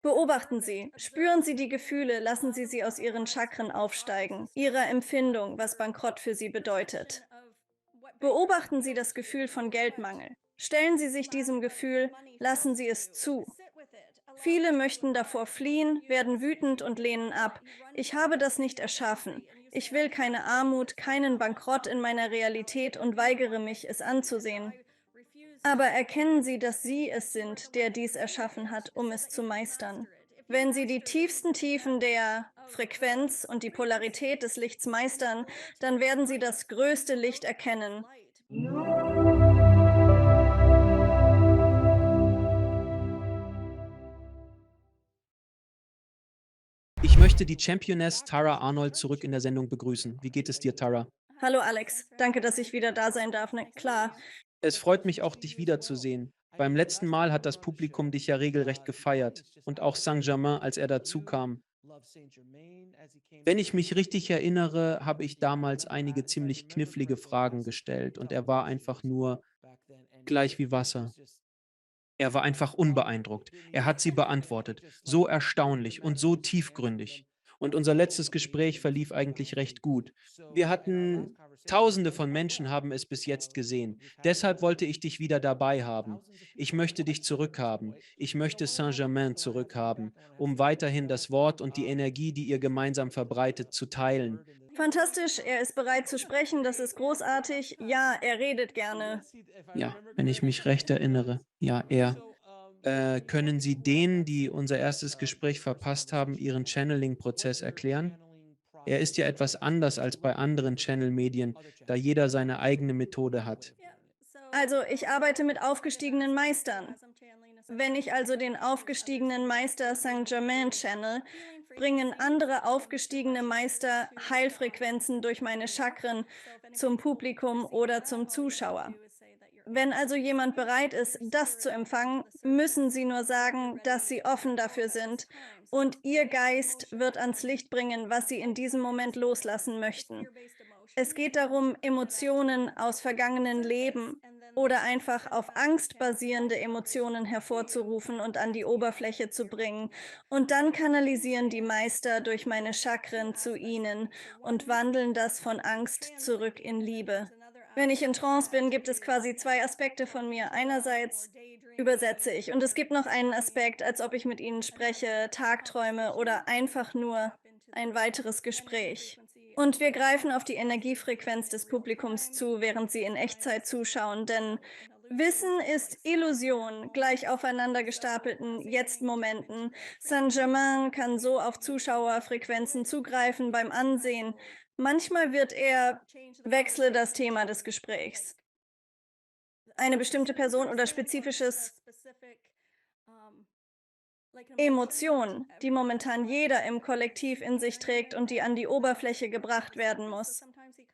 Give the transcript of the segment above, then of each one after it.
Beobachten Sie, spüren Sie die Gefühle, lassen Sie sie aus Ihren Chakren aufsteigen, Ihrer Empfindung, was Bankrott für Sie bedeutet. Beobachten Sie das Gefühl von Geldmangel. Stellen Sie sich diesem Gefühl, lassen Sie es zu. Viele möchten davor fliehen, werden wütend und lehnen ab. Ich habe das nicht erschaffen. Ich will keine Armut, keinen Bankrott in meiner Realität und weigere mich, es anzusehen. Aber erkennen Sie, dass Sie es sind, der dies erschaffen hat, um es zu meistern. Wenn Sie die tiefsten Tiefen der Frequenz und die Polarität des Lichts meistern, dann werden Sie das größte Licht erkennen. Ich möchte die Championess Tara Arnold zurück in der Sendung begrüßen. Wie geht es dir, Tara? Hallo Alex, danke, dass ich wieder da sein darf. Na klar. Es freut mich auch, dich wiederzusehen. Beim letzten Mal hat das Publikum dich ja regelrecht gefeiert und auch Saint-Germain, als er dazukam. Wenn ich mich richtig erinnere, habe ich damals einige ziemlich knifflige Fragen gestellt und er war einfach nur gleich wie Wasser. Er war einfach unbeeindruckt. Er hat sie beantwortet. So erstaunlich und so tiefgründig. Und unser letztes Gespräch verlief eigentlich recht gut. Wir hatten Tausende von Menschen haben es bis jetzt gesehen. Deshalb wollte ich dich wieder dabei haben. Ich möchte dich zurückhaben. Ich möchte Saint-Germain zurückhaben, um weiterhin das Wort und die Energie, die ihr gemeinsam verbreitet, zu teilen. Fantastisch, er ist bereit zu sprechen, das ist großartig. Ja, er redet gerne. Ja, wenn ich mich recht erinnere. Ja, er. Können Sie denen, die unser erstes Gespräch verpasst haben, Ihren Channeling-Prozess erklären? Er ist ja etwas anders als bei anderen Channel-Medien, da jeder seine eigene Methode hat. Also, ich arbeite mit aufgestiegenen Meistern. Wenn ich also den aufgestiegenen Meister Saint-Germain channel, bringen andere aufgestiegene Meister Heilfrequenzen durch meine Chakren zum Publikum oder zum Zuschauer. Wenn also jemand bereit ist, das zu empfangen, müssen Sie nur sagen, dass Sie offen dafür sind und Ihr Geist wird ans Licht bringen, was Sie in diesem Moment loslassen möchten. Es geht darum, Emotionen aus vergangenen Leben oder einfach auf Angst basierende Emotionen hervorzurufen und an die Oberfläche zu bringen. Und dann kanalisieren die Meister durch meine Chakren zu ihnen und wandeln das von Angst zurück in Liebe. Wenn ich in Trance bin, gibt es quasi zwei Aspekte von mir. Einerseits übersetze ich und es gibt noch einen Aspekt, als ob ich mit ihnen spreche, Tagträume oder einfach nur ein weiteres Gespräch. Und wir greifen auf die Energiefrequenz des Publikums zu, während sie in Echtzeit zuschauen, denn Wissen ist Illusion, gleich aufeinander gestapelten Jetzt-Momenten. Saint-Germain kann so auf Zuschauerfrequenzen zugreifen beim Ansehen. Manchmal wird er wechsle das Thema des Gesprächs. Eine bestimmte Person oder spezifisches Emotion, die momentan jeder im Kollektiv in sich trägt und die an die Oberfläche gebracht werden muss.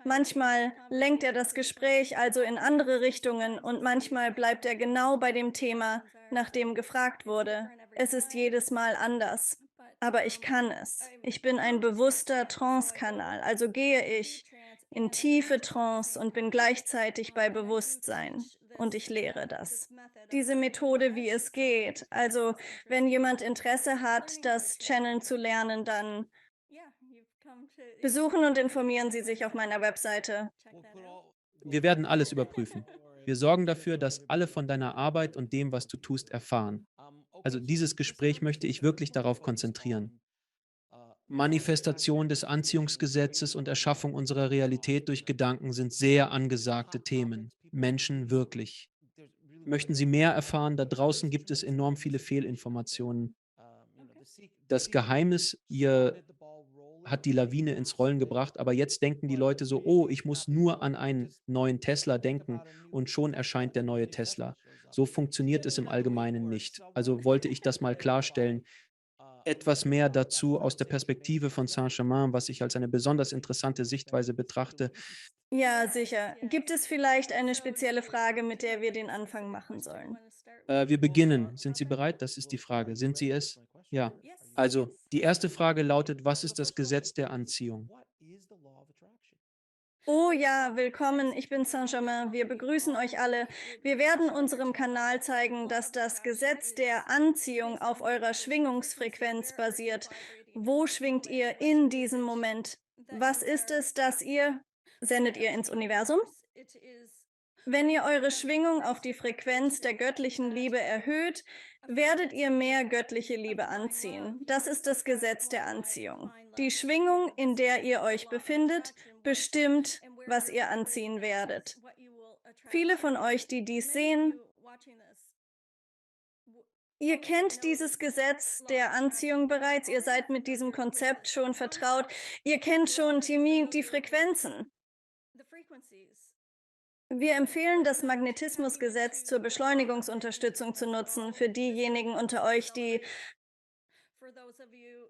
Manchmal lenkt er das Gespräch also in andere Richtungen und manchmal bleibt er genau bei dem Thema, nach dem gefragt wurde. Es ist jedes Mal anders. Aber ich kann es. Ich bin ein bewusster Trance-Kanal, also gehe ich in tiefe Trance und bin gleichzeitig bei Bewusstsein. Und ich lehre das. Diese Methode, wie es geht. Also, wenn jemand Interesse hat, das Channeln zu lernen, dann besuchen und informieren Sie sich auf meiner Webseite. Wir werden alles überprüfen. Wir sorgen dafür, dass alle von deiner Arbeit und dem, was du tust, erfahren. Also dieses Gespräch möchte ich wirklich darauf konzentrieren. Manifestation des Anziehungsgesetzes und Erschaffung unserer Realität durch Gedanken sind sehr angesagte Themen. Menschen wirklich. Möchten Sie mehr erfahren? Da draußen gibt es enorm viele Fehlinformationen. Das Geheimnis, ihr hat die Lawine ins Rollen gebracht, aber jetzt denken die Leute so, oh, ich muss nur an einen neuen Tesla denken und schon erscheint der neue Tesla. So funktioniert es im Allgemeinen nicht. Also wollte ich das mal klarstellen. Etwas mehr dazu aus der Perspektive von Saint-Germain, was ich als eine besonders interessante Sichtweise betrachte. Ja, sicher. Gibt es vielleicht eine spezielle Frage, mit der wir den Anfang machen sollen? Wir beginnen. Sind Sie bereit? Das ist die Frage. Sind Sie es? Ja. Also, die erste Frage lautet, was ist das Gesetz der Anziehung? Oh ja, willkommen, ich bin Saint-Germain. Wir begrüßen euch alle. Wir werden unserem Kanal zeigen, dass das Gesetz der Anziehung auf eurer Schwingungsfrequenz basiert. Wo schwingt ihr in diesem Moment? Was ist es, das ihr sendet ihr ins Universum? Wenn ihr eure Schwingung auf die Frequenz der göttlichen Liebe erhöht, werdet ihr mehr göttliche Liebe anziehen. Das ist das Gesetz der Anziehung. Die Schwingung, in der ihr euch befindet, bestimmt, was ihr anziehen werdet. Viele von euch, die dies sehen, ihr kennt dieses Gesetz der Anziehung bereits, ihr seid mit diesem Konzept schon vertraut, ihr kennt schon die Frequenzen. Wir empfehlen, das Magnetismusgesetz zur Beschleunigungsunterstützung zu nutzen für diejenigen unter euch, die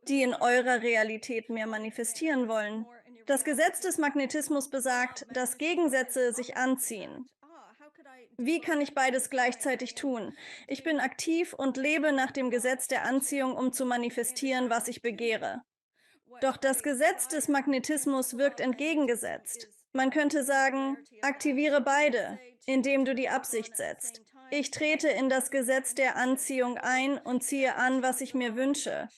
in eurer Realität mehr manifestieren wollen. Das Gesetz des Magnetismus besagt, dass Gegensätze sich anziehen. Wie kann ich beides gleichzeitig tun? Ich bin aktiv und lebe nach dem Gesetz der Anziehung, um zu manifestieren, was ich begehre. Doch das Gesetz des Magnetismus wirkt entgegengesetzt. Man könnte sagen, aktiviere beide, indem du die Absicht setzt. Ich trete in das Gesetz der Anziehung ein und ziehe an, was ich mir wünsche.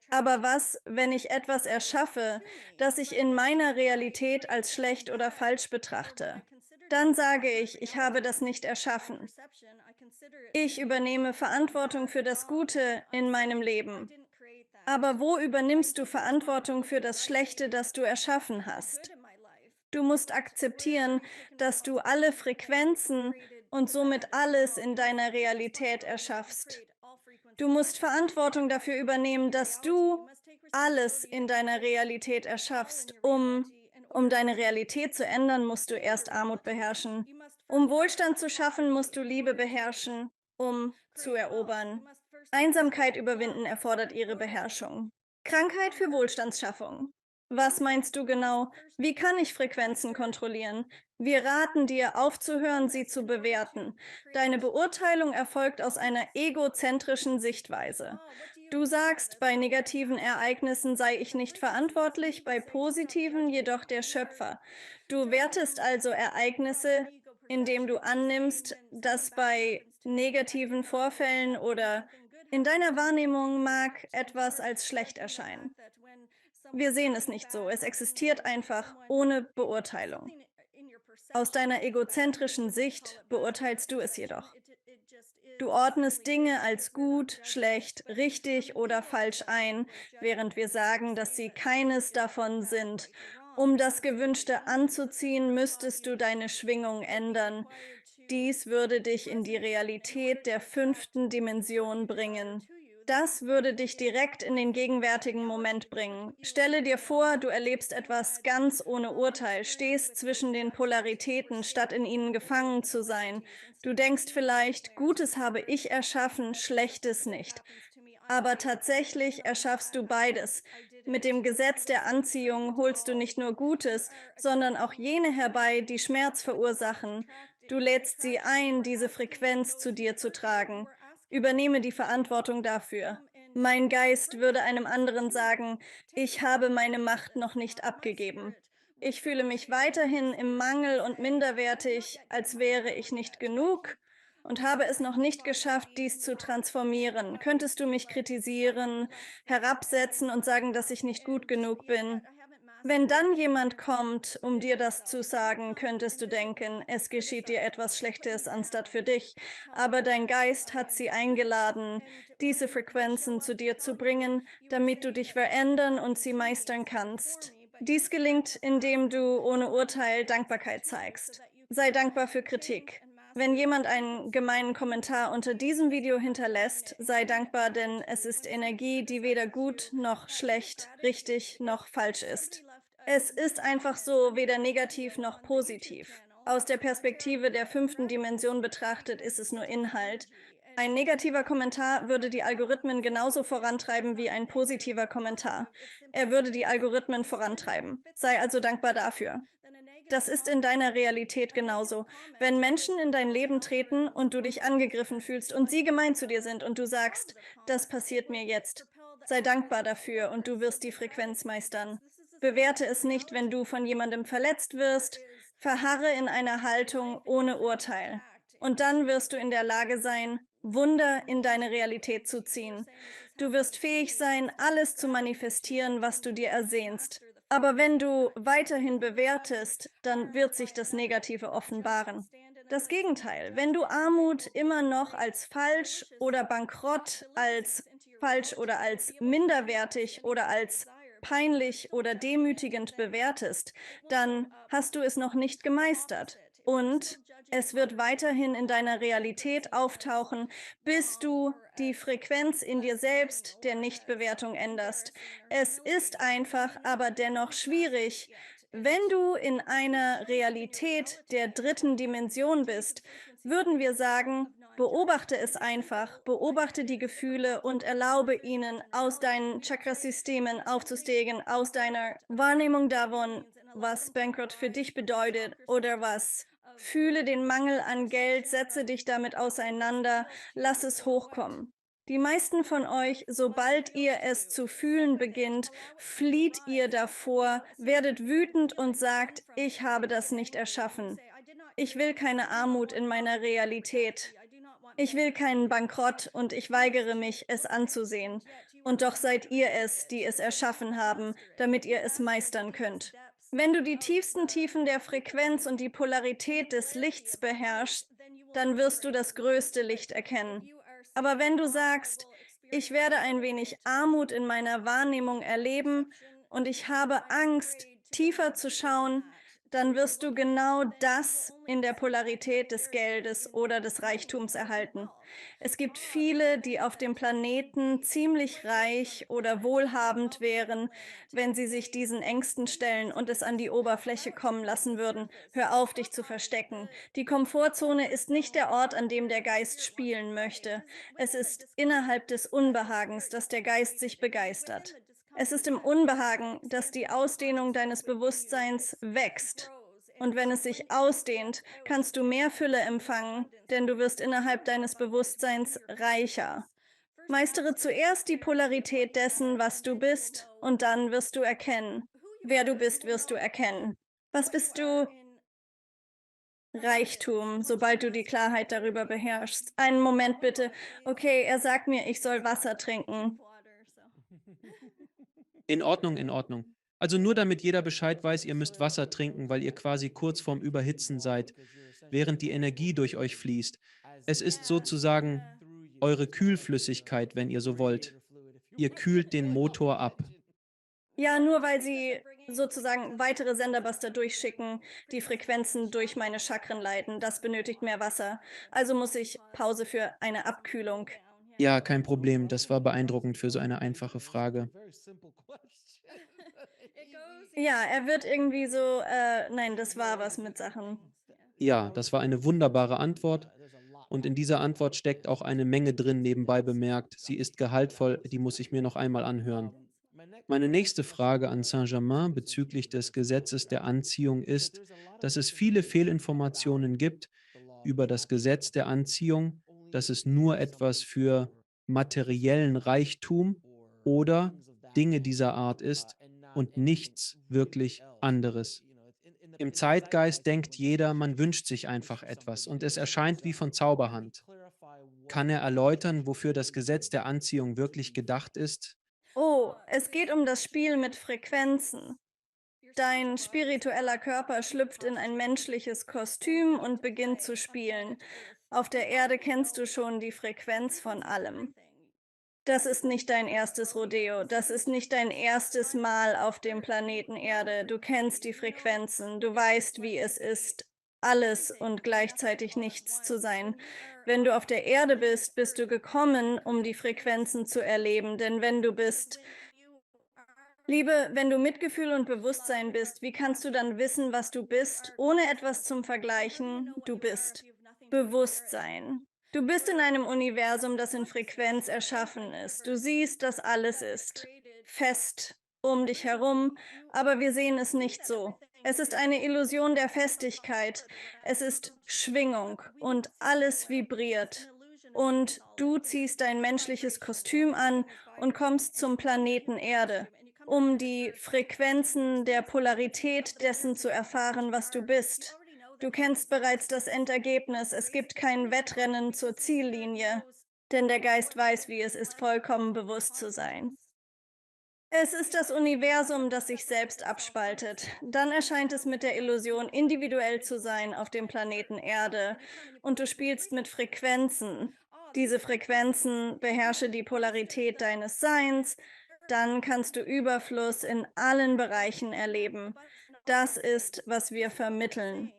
Aber was, wenn ich etwas erschaffe, das ich in meiner Realität als schlecht oder falsch betrachte? Dann sage ich habe das nicht erschaffen. Ich übernehme Verantwortung für das Gute in meinem Leben. Aber wo übernimmst du Verantwortung für das Schlechte, das du erschaffen hast? Du musst akzeptieren, dass du alle Frequenzen und somit alles in deiner Realität erschaffst. Du musst Verantwortung dafür übernehmen, dass du alles in deiner Realität erschaffst. Um deine Realität zu ändern, musst du erst Armut beherrschen. Um Wohlstand zu schaffen, musst du Liebe beherrschen, um zu erobern. Einsamkeit überwinden erfordert ihre Beherrschung. Krankheit für Wohlstandsschaffung. Was meinst du genau? Wie kann ich Frequenzen kontrollieren? Wir raten dir, aufzuhören, sie zu bewerten. Deine Beurteilung erfolgt aus einer egozentrischen Sichtweise. Du sagst, bei negativen Ereignissen sei ich nicht verantwortlich, bei positiven jedoch der Schöpfer. Du wertest also Ereignisse, indem du annimmst, dass bei negativen Vorfällen oder in deiner Wahrnehmung mag etwas als schlecht erscheinen. Wir sehen es nicht so. Es existiert einfach ohne Beurteilung. Aus deiner egozentrischen Sicht beurteilst du es jedoch. Du ordnest Dinge als gut, schlecht, richtig oder falsch ein, während wir sagen, dass sie keines davon sind. Um das Gewünschte anzuziehen, müsstest du deine Schwingung ändern. Dies würde dich in die Realität der 5. Dimension bringen. Das würde dich direkt in den gegenwärtigen Moment bringen. Stelle dir vor, du erlebst etwas ganz ohne Urteil, stehst zwischen den Polaritäten, statt in ihnen gefangen zu sein. Du denkst vielleicht, Gutes habe ich erschaffen, Schlechtes nicht. Aber tatsächlich erschaffst du beides. Mit dem Gesetz der Anziehung holst du nicht nur Gutes, sondern auch jene herbei, die Schmerz verursachen. Du lädst sie ein, diese Frequenz zu dir zu tragen. Übernehme die Verantwortung dafür. Mein Geist würde einem anderen sagen, ich habe meine Macht noch nicht abgegeben. Ich fühle mich weiterhin im Mangel und minderwertig, als wäre ich nicht genug und habe es noch nicht geschafft, dies zu transformieren. Könntest du mich kritisieren, herabsetzen und sagen, dass ich nicht gut genug bin? Wenn dann jemand kommt, um dir das zu sagen, könntest du denken, es geschieht dir etwas Schlechtes anstatt für dich. Aber dein Geist hat sie eingeladen, diese Frequenzen zu dir zu bringen, damit du dich verändern und sie meistern kannst. Dies gelingt, indem du ohne Urteil Dankbarkeit zeigst. Sei dankbar für Kritik. Wenn jemand einen gemeinen Kommentar unter diesem Video hinterlässt, sei dankbar, denn es ist Energie, die weder gut noch schlecht, richtig noch falsch ist. Es ist einfach so, weder negativ noch positiv. Aus der Perspektive der 5. Dimension betrachtet ist es nur Inhalt. Ein negativer Kommentar würde die Algorithmen genauso vorantreiben wie ein positiver Kommentar. Er würde die Algorithmen vorantreiben. Sei also dankbar dafür. Das ist in deiner Realität genauso. Wenn Menschen in dein Leben treten und du dich angegriffen fühlst und sie gemein zu dir sind und du sagst, das passiert mir jetzt, sei dankbar dafür und du wirst die Frequenz meistern. Bewerte es nicht, wenn du von jemandem verletzt wirst. Verharre in einer Haltung ohne Urteil. Und dann wirst du in der Lage sein, Wunder in deine Realität zu ziehen. Du wirst fähig sein, alles zu manifestieren, was du dir ersehnst. Aber wenn du weiterhin bewertest, dann wird sich das Negative offenbaren. Das Gegenteil, wenn du Armut immer noch als falsch oder Bankrott, als falsch oder als minderwertig oder als peinlich oder demütigend bewertest, dann hast du es noch nicht gemeistert. Und es wird weiterhin in deiner Realität auftauchen, bis du die Frequenz in dir selbst der Nichtbewertung änderst. Es ist einfach, aber dennoch schwierig. Wenn du in einer Realität der dritten Dimension bist, würden wir sagen, beobachte es einfach, beobachte die Gefühle und erlaube ihnen, aus deinen Chakrasystemen aufzusteigen, aus deiner Wahrnehmung davon, was Bankrott für dich bedeutet oder was. Fühle den Mangel an Geld, setze dich damit auseinander, lass es hochkommen. Die meisten von euch, sobald ihr es zu fühlen beginnt, flieht ihr davor, werdet wütend und sagt, ich habe das nicht erschaffen. Ich will keine Armut in meiner Realität. Ich will keinen Bankrott und ich weigere mich, es anzusehen. Und doch seid ihr es, die es erschaffen haben, damit ihr es meistern könnt. Wenn du die tiefsten Tiefen der Frequenz und die Polarität des Lichts beherrschst, dann wirst du das größte Licht erkennen. Aber wenn du sagst, ich werde ein wenig Armut in meiner Wahrnehmung erleben und ich habe Angst, tiefer zu schauen, dann wirst du genau das in der Polarität des Geldes oder des Reichtums erhalten. Es gibt viele, die auf dem Planeten ziemlich reich oder wohlhabend wären, wenn sie sich diesen Ängsten stellen und es an die Oberfläche kommen lassen würden. Hör auf, dich zu verstecken. Die Komfortzone ist nicht der Ort, an dem der Geist spielen möchte. Es ist innerhalb des Unbehagens, dass der Geist sich begeistert. Es ist im Unbehagen, dass die Ausdehnung deines Bewusstseins wächst. Und wenn es sich ausdehnt, kannst du mehr Fülle empfangen, denn du wirst innerhalb deines Bewusstseins reicher. Meistere zuerst die Polarität dessen, was du bist, und dann wirst du erkennen. Wer du bist, wirst du erkennen. Was bist du? Reichtum, sobald du die Klarheit darüber beherrschst. Einen Moment bitte. Okay, er sagt mir, ich soll Wasser trinken. In Ordnung, in Ordnung. Also nur damit jeder Bescheid weiß, ihr müsst Wasser trinken, weil ihr quasi kurz vorm Überhitzen seid, während die Energie durch euch fließt. Es ist sozusagen eure Kühlflüssigkeit, wenn ihr so wollt. Ihr kühlt den Motor ab. Ja, nur weil sie sozusagen weitere Senderbuster durchschicken, die Frequenzen durch meine Chakren leiten. Das benötigt mehr Wasser. Also muss ich Pause für eine Abkühlung. Ja, kein Problem. Das war beeindruckend für so eine einfache Frage. Ja, er wird irgendwie so, nein, das war was mit Sachen. Ja, das war eine wunderbare Antwort. Und in dieser Antwort steckt auch eine Menge drin, nebenbei bemerkt. Sie ist gehaltvoll, die muss ich mir noch einmal anhören. Meine nächste Frage an Saint-Germain bezüglich des Gesetzes der Anziehung ist, dass es viele Fehlinformationen gibt über das Gesetz der Anziehung, dass es nur etwas für materiellen Reichtum oder Dinge dieser Art ist und nichts wirklich anderes. Im Zeitgeist denkt jeder, man wünscht sich einfach etwas und es erscheint wie von Zauberhand. Kann er erläutern, wofür das Gesetz der Anziehung wirklich gedacht ist? Oh, es geht um das Spiel mit Frequenzen. Dein spiritueller Körper schlüpft in ein menschliches Kostüm und beginnt zu spielen. Auf der Erde kennst du schon die Frequenz von allem. Das ist nicht dein erstes Rodeo, das ist nicht dein erstes Mal auf dem Planeten Erde. Du kennst die Frequenzen, du weißt, wie es ist, alles und gleichzeitig nichts zu sein. Wenn du auf der Erde bist, bist du gekommen, um die Frequenzen zu erleben, denn wenn du bist, Liebe, wenn du Mitgefühl und Bewusstsein bist, wie kannst du dann wissen, was du bist, ohne etwas zum Vergleichen? Du bist Bewusstsein. Du bist in einem Universum, das in Frequenz erschaffen ist. Du siehst, dass alles ist fest um dich herum, aber wir sehen es nicht so. Es ist eine Illusion der Festigkeit. Es ist Schwingung und alles vibriert. Und du ziehst dein menschliches Kostüm an und kommst zum Planeten Erde. um die Frequenzen der Polarität dessen zu erfahren, was du bist. Du kennst bereits das Endergebnis. Es gibt kein Wettrennen zur Ziellinie, denn der Geist weiß, wie es ist, vollkommen bewusst zu sein. Es ist das Universum, das sich selbst abspaltet. Dann erscheint es mit der Illusion, individuell zu sein auf dem Planeten Erde. Und du spielst mit Frequenzen. Diese Frequenzen beherrsche die Polarität deines Seins. Dann kannst du Überfluss in allen Bereichen erleben. Das ist, was wir vermitteln.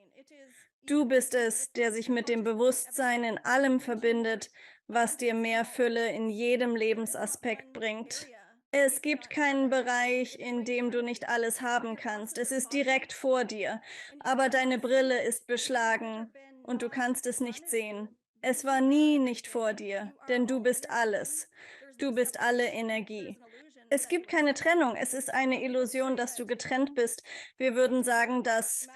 Du bist es, der sich mit dem Bewusstsein in allem verbindet, was dir mehr Fülle in jedem Lebensaspekt bringt. Es gibt keinen Bereich, in dem du nicht alles haben kannst. Es ist direkt vor dir, aber deine Brille ist beschlagen und du kannst es nicht sehen. Es war nie nicht vor dir, denn du bist alles. Du bist alle Energie. Es gibt keine Trennung. Es ist eine Illusion, dass du getrennt bist. Wir würden sagen, dass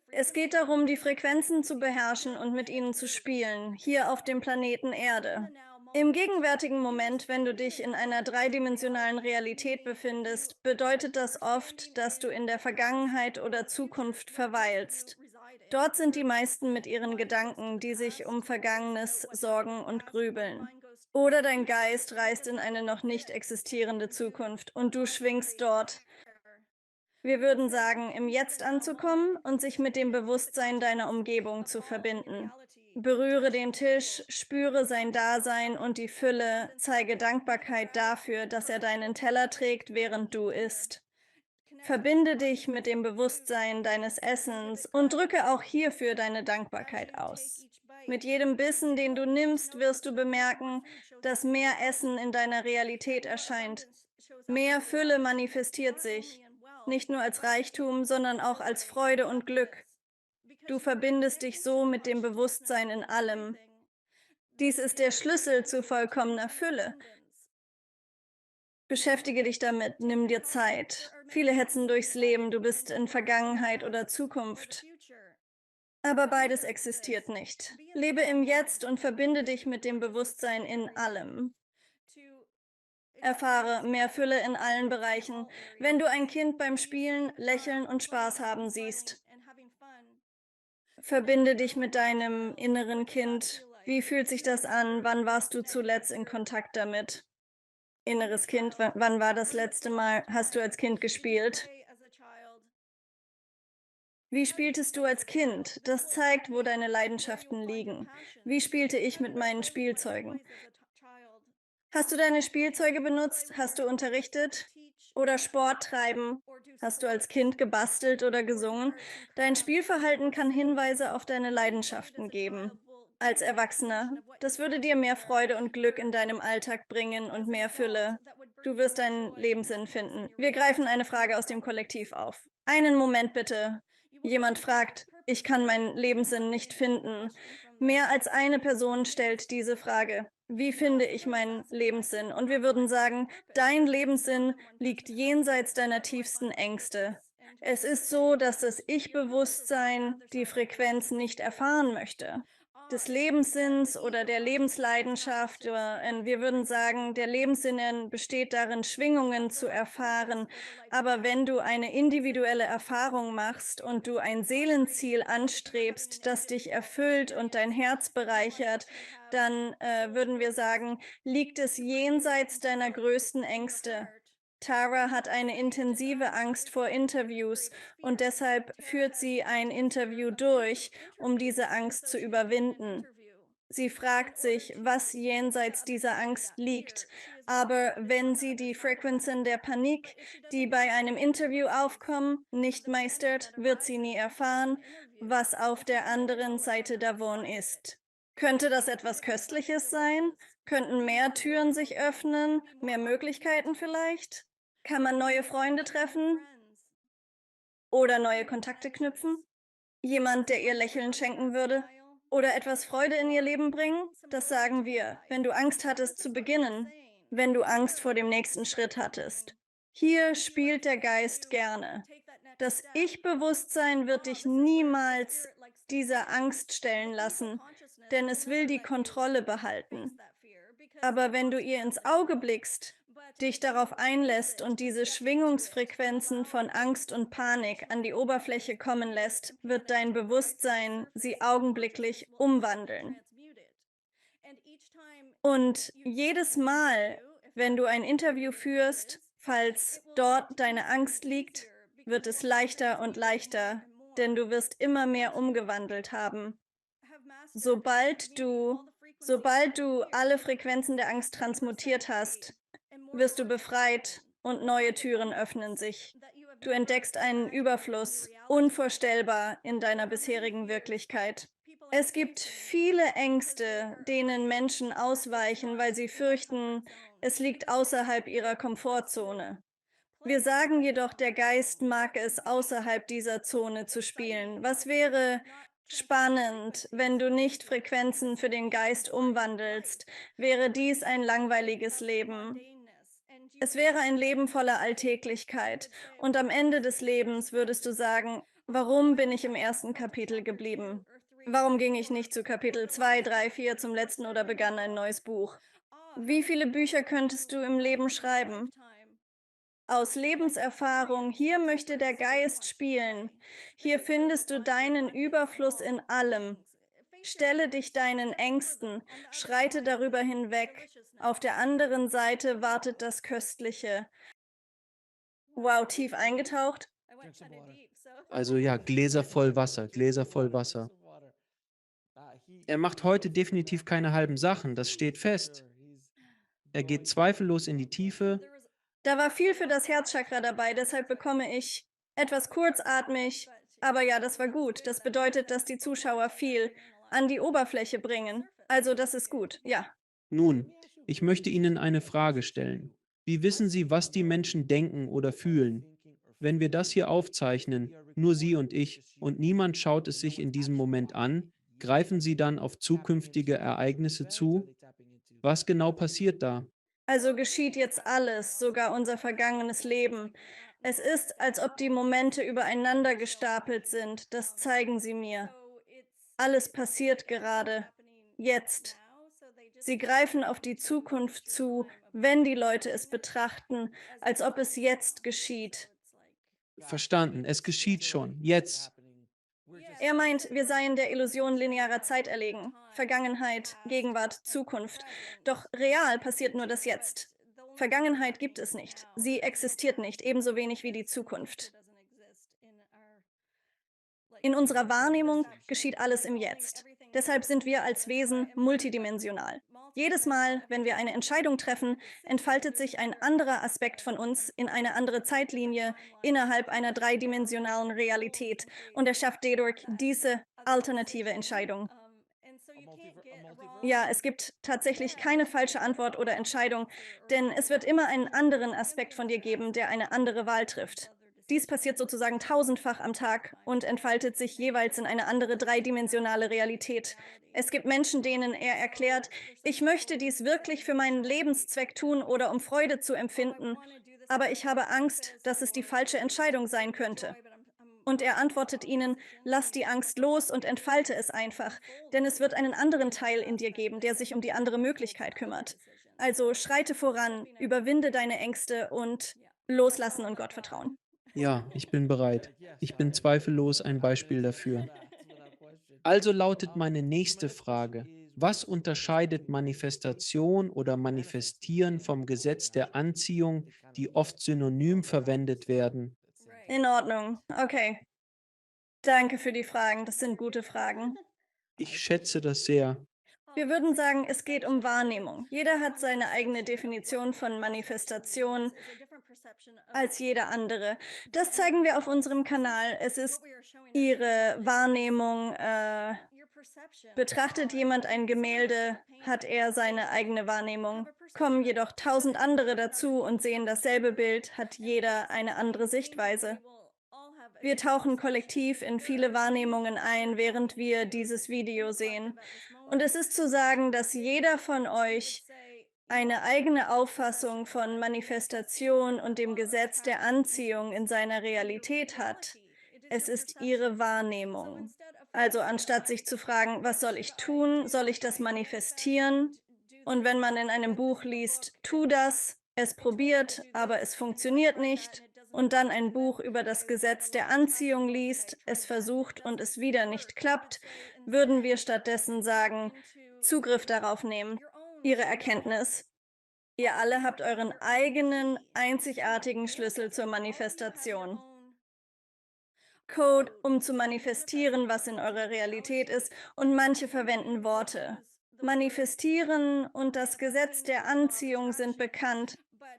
es geht darum, die Frequenzen zu beherrschen und mit ihnen zu spielen, hier auf dem Planeten Erde. Im gegenwärtigen Moment, wenn du dich in einer dreidimensionalen Realität befindest, bedeutet das oft, dass du in der Vergangenheit oder Zukunft verweilst. Dort sind die meisten mit ihren Gedanken, die sich um Vergangenes sorgen und grübeln. Oder dein Geist reist in eine noch nicht existierende Zukunft und du schwingst dort. Wir würden sagen, im Jetzt anzukommen und sich mit dem Bewusstsein deiner Umgebung zu verbinden. Berühre den Tisch, spüre sein Dasein und die Fülle, zeige Dankbarkeit dafür, dass er deinen Teller trägt, während du isst. Verbinde dich mit dem Bewusstsein deines Essens und drücke auch hierfür deine Dankbarkeit aus. Mit jedem Bissen, den du nimmst, wirst du bemerken, dass mehr Essen in deiner Realität erscheint. Mehr Fülle manifestiert sich, nicht nur als Reichtum, sondern auch als Freude und Glück. Du verbindest dich so mit dem Bewusstsein in allem. Dies ist der Schlüssel zu vollkommener Fülle. Beschäftige dich damit, nimm dir Zeit. Viele hetzen durchs Leben, du bist in Vergangenheit oder Zukunft. Aber beides existiert nicht. Lebe im Jetzt und verbinde dich mit dem Bewusstsein in allem. Erfahre mehr Fülle in allen Bereichen, wenn du ein Kind beim Spielen, Lächeln und Spaß haben siehst. Verbinde dich mit deinem inneren Kind. Wie fühlt sich das an? Wann warst du zuletzt in Kontakt damit? Inneres Kind, wann war das letzte Mal, hast du als Kind gespielt? Wie spieltest du als Kind? Das zeigt, wo deine Leidenschaften liegen. Wie spielte ich mit meinen Spielzeugen? Hast du deine Spielzeuge benutzt? Hast du unterrichtet? Oder Sport treiben? Hast du als Kind gebastelt oder gesungen? Dein Spielverhalten kann Hinweise auf deine Leidenschaften geben. Als Erwachsener, das würde dir mehr Freude und Glück in deinem Alltag bringen und mehr Fülle. Du wirst deinen Lebenssinn finden. Wir greifen eine Frage aus dem Kollektiv auf. Einen Moment bitte. Jemand fragt, ich kann meinen Lebenssinn nicht finden. Mehr als eine Person stellt diese Frage. Wie finde ich meinen Lebenssinn? Und wir würden sagen, dein Lebenssinn liegt jenseits deiner tiefsten Ängste. Es ist so, dass das Ich-Bewusstsein die Frequenz nicht erfahren möchte. Des Lebenssinns oder der Lebensleidenschaft. Wir würden sagen, der Lebenssinn besteht darin, Schwingungen zu erfahren. Aber wenn du eine individuelle Erfahrung machst und du ein Seelenziel anstrebst, das dich erfüllt und dein Herz bereichert, dann würden wir sagen, liegt es jenseits deiner größten Ängste. Tara hat eine intensive Angst vor Interviews und deshalb führt sie ein Interview durch, um diese Angst zu überwinden. Sie fragt sich, was jenseits dieser Angst liegt. Aber wenn sie die Frequenzen der Panik, die bei einem Interview aufkommen, nicht meistert, wird sie nie erfahren, was auf der anderen Seite davon ist. Könnte das etwas Köstliches sein? Könnten mehr Türen sich öffnen? Mehr Möglichkeiten vielleicht? Kann man neue Freunde treffen oder neue Kontakte knüpfen? Jemand, der ihr Lächeln schenken würde oder etwas Freude in ihr Leben bringen? Das sagen wir, wenn du Angst hattest zu beginnen, wenn du Angst vor dem nächsten Schritt hattest. Hier spielt der Geist gerne. Das Ich-Bewusstsein wird dich niemals dieser Angst stellen lassen, denn es will die Kontrolle behalten. Aber wenn du ihr ins Auge blickst, dich darauf einlässt und diese Schwingungsfrequenzen von Angst und Panik an die Oberfläche kommen lässt, wird dein Bewusstsein sie augenblicklich umwandeln. Und jedes Mal, wenn du ein Interview führst, falls dort deine Angst liegt, wird es leichter und leichter, denn du wirst immer mehr umgewandelt haben. Sobald du, sobald du alle Frequenzen der Angst transmutiert hast, wirst du befreit und neue Türen öffnen sich. Du entdeckst einen Überfluss, unvorstellbar in deiner bisherigen Wirklichkeit. Es gibt viele Ängste, denen Menschen ausweichen, weil sie fürchten, es liegt außerhalb ihrer Komfortzone. Wir sagen jedoch, der Geist mag es, außerhalb dieser Zone zu spielen. Was wäre spannend, wenn du nicht Frequenzen für den Geist umwandelst? Wäre dies ein langweiliges Leben? Es wäre ein Leben voller Alltäglichkeit. Und am Ende des Lebens würdest du sagen, warum bin ich im ersten Kapitel geblieben? Warum ging ich nicht zu Kapitel 2, 3, 4 zum letzten oder begann ein neues Buch? Wie viele Bücher könntest du im Leben schreiben? Aus Lebenserfahrung, hier möchte der Geist spielen. Hier findest du deinen Überfluss in allem. Stelle dich deinen Ängsten, schreite darüber hinweg. Auf der anderen Seite wartet das Köstliche. Wow, tief eingetaucht? Also ja, Gläser voll Wasser, Gläser voll Wasser. Er macht heute definitiv keine halben Sachen, das steht fest. Er geht zweifellos in die Tiefe. Da war viel für das Herzchakra dabei, deshalb bekomme ich etwas kurzatmig. Aber ja, das war gut. Das bedeutet, dass die Zuschauer viel an die Oberfläche bringen. Also das ist gut, ja. Nun, ich möchte Ihnen eine Frage stellen. Wie wissen Sie, was die Menschen denken oder fühlen? Wenn wir das hier aufzeichnen, nur Sie und ich, und niemand schaut es sich in diesem Moment an, greifen Sie dann auf zukünftige Ereignisse zu? Was genau passiert da? Also geschieht jetzt alles, sogar unser vergangenes Leben. Es ist, als ob die Momente übereinander gestapelt sind. Das zeigen sie mir. Alles passiert gerade. Jetzt. Sie greifen auf die Zukunft zu, wenn die Leute es betrachten, als ob es jetzt geschieht. Verstanden, es geschieht schon, jetzt. Er meint, wir seien der Illusion linearer Zeit erlegen. Vergangenheit, Gegenwart, Zukunft. Doch real passiert nur das Jetzt. Vergangenheit gibt es nicht. Sie existiert nicht, ebenso wenig wie die Zukunft. In unserer Wahrnehmung geschieht alles im Jetzt. Deshalb sind wir als Wesen multidimensional. Jedes Mal, wenn wir eine Entscheidung treffen, entfaltet sich ein anderer Aspekt von uns in eine andere Zeitlinie innerhalb einer dreidimensionalen Realität und erschafft dadurch diese alternative Entscheidung. Ja, es gibt tatsächlich keine falsche Antwort oder Entscheidung, denn es wird immer einen anderen Aspekt von dir geben, der eine andere Wahl trifft. Dies passiert sozusagen tausendfach am Tag und entfaltet sich jeweils in eine andere dreidimensionale Realität. Es gibt Menschen, denen er erklärt, ich möchte dies wirklich für meinen Lebenszweck tun oder um Freude zu empfinden, aber ich habe Angst, dass es die falsche Entscheidung sein könnte. Und er antwortet ihnen, lass die Angst los und entfalte es einfach, denn es wird einen anderen Teil in dir geben, der sich um die andere Möglichkeit kümmert. Also schreite voran, überwinde deine Ängste und loslassen und Gott vertrauen. Ja, ich bin bereit. Ich bin zweifellos ein Beispiel dafür. Also lautet meine nächste Frage: Was unterscheidet Manifestation oder Manifestieren vom Gesetz der Anziehung, die oft synonym verwendet werden? In Ordnung. Okay. Danke für die Fragen. Das sind gute Fragen. Ich schätze das sehr. Wir würden sagen, es geht um Wahrnehmung. Jeder hat seine eigene Definition von Manifestation als jeder andere. Das zeigen wir auf unserem Kanal. Es ist Ihre Wahrnehmung. Betrachtet jemand ein Gemälde, hat er seine eigene Wahrnehmung. Kommen jedoch tausend andere dazu und sehen dasselbe Bild, hat jeder eine andere Sichtweise. Wir tauchen kollektiv in viele Wahrnehmungen ein, während wir dieses Video sehen. Und es ist zu sagen, dass jeder von euch eine eigene Auffassung von Manifestation und dem Gesetz der Anziehung in seiner Realität hat. Es ist ihre Wahrnehmung. Also anstatt sich zu fragen, was soll ich tun, soll ich das manifestieren? Und wenn man in einem Buch liest, tu das, es probiert, aber es funktioniert nicht, und dann ein Buch über das Gesetz der Anziehung liest, es versucht und es wieder nicht klappt, würden wir stattdessen sagen, Zugriff darauf nehmen, Ihre Erkenntnis. Ihr alle habt euren eigenen, einzigartigen Schlüssel zur Manifestation. Code, um zu manifestieren, was in eurer Realität ist, und manche verwenden Worte. Manifestieren und das Gesetz der Anziehung sind bekannt,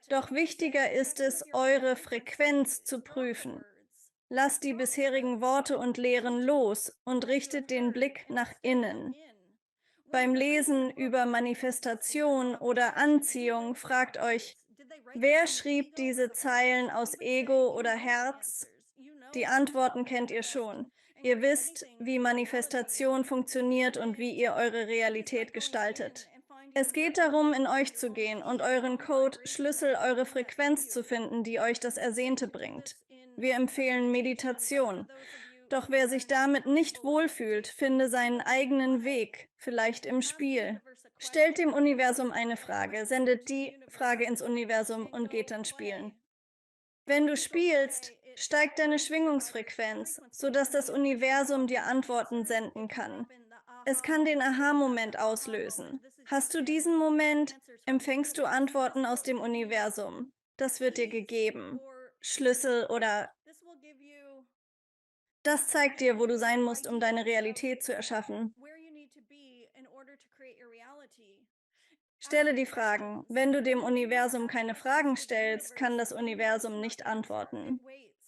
doch wichtiger ist es, eure Frequenz zu prüfen. Lasst die bisherigen Worte und Lehren los und richtet den Blick nach innen. Beim Lesen über Manifestation oder Anziehung fragt euch, wer schrieb diese Zeilen aus Ego oder Herz? Die Antworten kennt ihr schon. Ihr wisst, wie Manifestation funktioniert und wie ihr eure Realität gestaltet. Es geht darum, in euch zu gehen und euren Code, Schlüssel, eure Frequenz zu finden, die euch das Ersehnte bringt. Wir empfehlen Meditation. Doch wer sich damit nicht wohlfühlt, finde seinen eigenen Weg, vielleicht im Spiel. Stellt dem Universum eine Frage, sendet die Frage ins Universum und geht dann spielen. Wenn du spielst, steigt deine Schwingungsfrequenz, sodass das Universum dir Antworten senden kann. Es kann den Aha-Moment auslösen. Hast du diesen Moment, empfängst du Antworten aus dem Universum. Das wird dir gegeben. Schlüssel oder das zeigt dir, wo du sein musst, um deine Realität zu erschaffen. Stelle die Fragen. Wenn du dem Universum keine Fragen stellst, kann das Universum nicht antworten.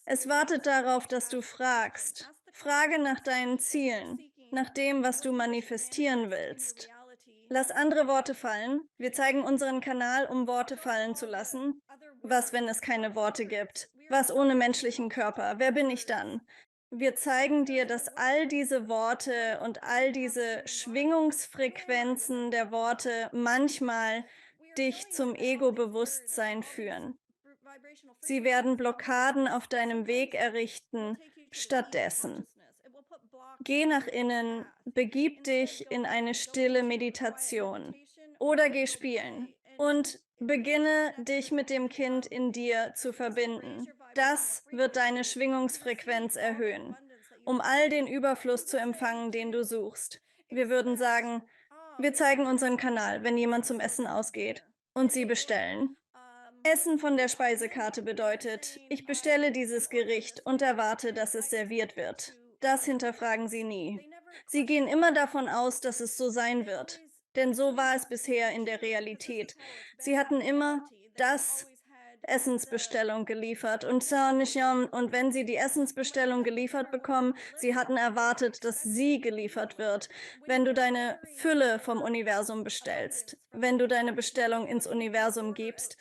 Es wartet darauf, dass du fragst. Frage nach deinen Zielen, nach dem, was du manifestieren willst. Lass andere Worte fallen. Wir zeigen unseren Kanal, um Worte fallen zu lassen. Was, wenn es keine Worte gibt? Was ohne menschlichen Körper? Wer bin ich dann? Wir zeigen dir, dass all diese Worte und all diese Schwingungsfrequenzen der Worte manchmal dich zum Ego-Bewusstsein führen. Sie werden Blockaden auf deinem Weg errichten. Stattdessen, geh nach innen, begib dich in eine stille Meditation oder geh spielen und beginne dich mit dem Kind in dir zu verbinden. Das wird deine Schwingungsfrequenz erhöhen, um all den Überfluss zu empfangen, den du suchst. Wir würden sagen, wir zeigen unseren Kanal, wenn jemand zum Essen ausgeht und sie bestellen. Essen von der Speisekarte bedeutet, ich bestelle dieses Gericht und erwarte, dass es serviert wird. Das hinterfragen sie nie. Sie gehen immer davon aus, dass es so sein wird. Denn so war es bisher in der Realität. Sie hatten immer das Essensbestellung geliefert und und wenn sie die Essensbestellung geliefert bekommen, sie hatten erwartet, dass sie geliefert wird. Wenn du deine Fülle vom Universum bestellst, wenn du deine Bestellung ins Universum gibst,